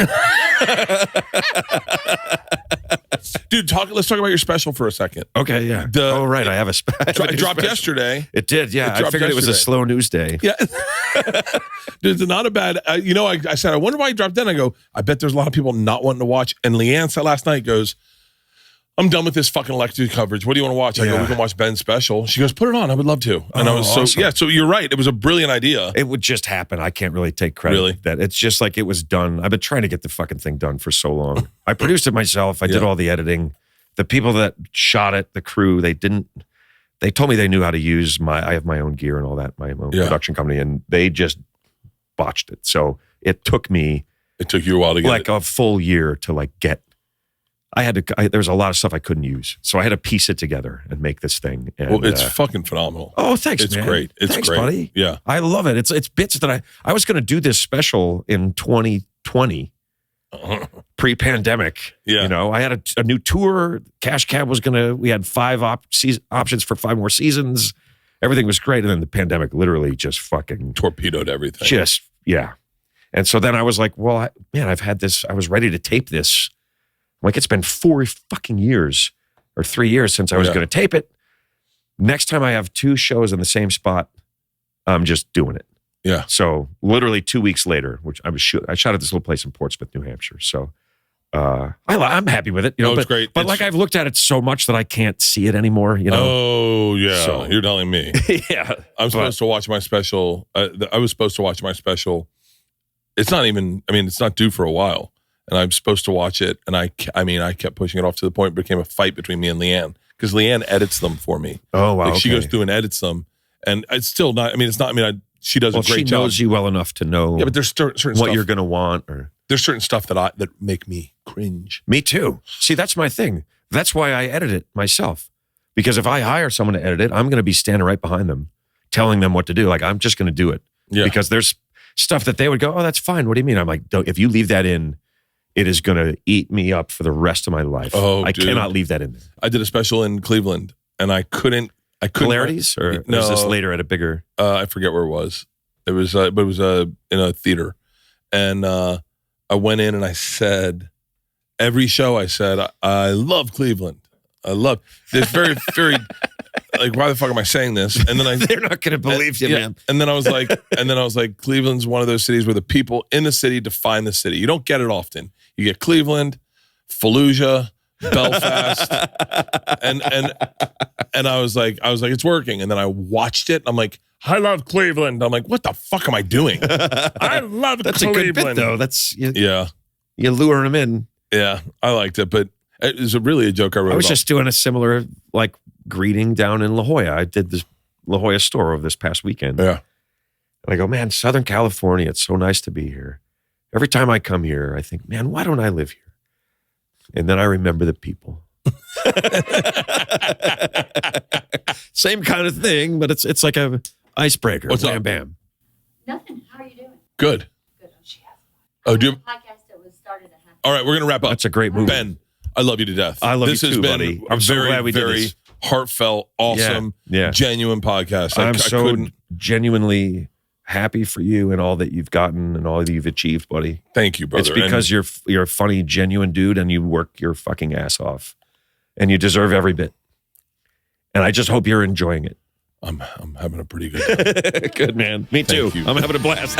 Dude, let's talk about your special for a second. Okay, yeah. Right. I have a special. It dropped yesterday. It did, yeah. I figured it was a slow news day. Yeah. Dude, it's not a bad, I said, I wonder why he dropped in. I go, I bet there's a lot of people not wanting to watch. And Leanne said last night, goes, I'm done with this fucking election coverage. What do you want to watch? I go, we can watch Ben's special. She goes, put it on. I would love to. And I was awesome. So you're right. It was a brilliant idea. It would just happen. I can't really take credit. Really? That it's just like it was done. I've been trying to get the fucking thing done for so long. I produced it myself. I did all the editing. The people that shot it, the crew, they told me they knew how to use I have my own gear and all that, my own production company, and they just botched it. So it took me. It took you a while to get like a full year to like get. There was a lot of stuff I couldn't use. So I had to piece it together and make this thing. And, well, it's fucking phenomenal. Oh, thanks, it's man. Great. It's thanks, great. Buddy. Yeah. I love it. It's bits that I was going to do this special in 2020, pre-pandemic. Yeah. You know, I had a new tour. Cash Cab we had 5 options for 5 more seasons. Everything was great. And then the pandemic literally just fucking torpedoed everything. Just, yeah. And so then I was like, well, I've had this. I was ready to tape this. Like, it's been 4 fucking years or 3 years since I was going to tape it. Next time I have 2 shows in the same spot, I'm just doing it. Yeah. So literally 2 weeks later, which I shot at this little place in Portsmouth, New Hampshire. So I'm happy with it. You know, it's great. But like I've looked at it so much that I can't see it anymore. You know. Oh yeah, so, you're telling me. Yeah. I'm supposed to watch my special. I was supposed to watch my special. It's not even. I mean, it's not due for a while. And I'm supposed to watch it, and I kept pushing it off to the point it became a fight between me and Leanne, because Leanne edits them for me. Oh, wow. Like, she goes through and edits them, and it's still not, she does a great job. She knows you well enough to know but there's certain what stuff you're going to want. Or there's certain stuff that make me cringe. Me too. See, that's my thing. That's why I edit it myself, because if I hire someone to edit it, I'm going to be standing right behind them, telling them what to do. Like, I'm just going to do it. Yeah. Because there's stuff that they would go, oh, that's fine. What do you mean? I'm like, if you leave that in, it is going to eat me up for the rest of my life. Oh, I cannot leave that in there. I did a special in Cleveland, and I couldn't. Polarities, or was this later at a bigger? I forget where it was. It was, but it was in a theater, and I went in and I said, every show I said, I love Cleveland. I love this very, very. Like, why the fuck am I saying this? And then they're not going to believe you, man. And then I was like, Cleveland's one of those cities where the people in the city define the city. You don't get it often. You get Cleveland, Fallujah, Belfast, and I was like, it's working. And then I watched it. And I'm like, I love Cleveland. I'm like, what the fuck am I doing? I love That's Cleveland. a good bit, though. That's you lure them in. Yeah, I liked it, but it was really a joke I wrote. I was just doing a similar greeting down in La Jolla. I did this La Jolla store over this past weekend. Yeah, and I go, man, Southern California. It's so nice to be here. Every time I come here, I think, man, why don't I live here? And then I remember the people. Same kind of thing, but it's like a icebreaker. What's Bam, up? bam. Nothing. How are you doing? Good. Good. Oh, she has. Oh, do you? Podcast that was started at half. All right, we're gonna wrap up. That's a great movie. Ben, I love you to death. I love this you too, has been buddy. a I'm so very, glad we did very this. heartfelt, awesome, genuine podcast. I'm so genuinely happy for you and all that you've gotten and all that you've achieved, buddy. Thank you, brother. It's because you're a funny, genuine dude, and you work your fucking ass off, and you deserve every bit. And I just hope you're enjoying it. I'm having a pretty good time. Good, man. Me too. Thank you. I'm having a blast.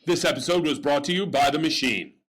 This episode was brought to you by The Machine.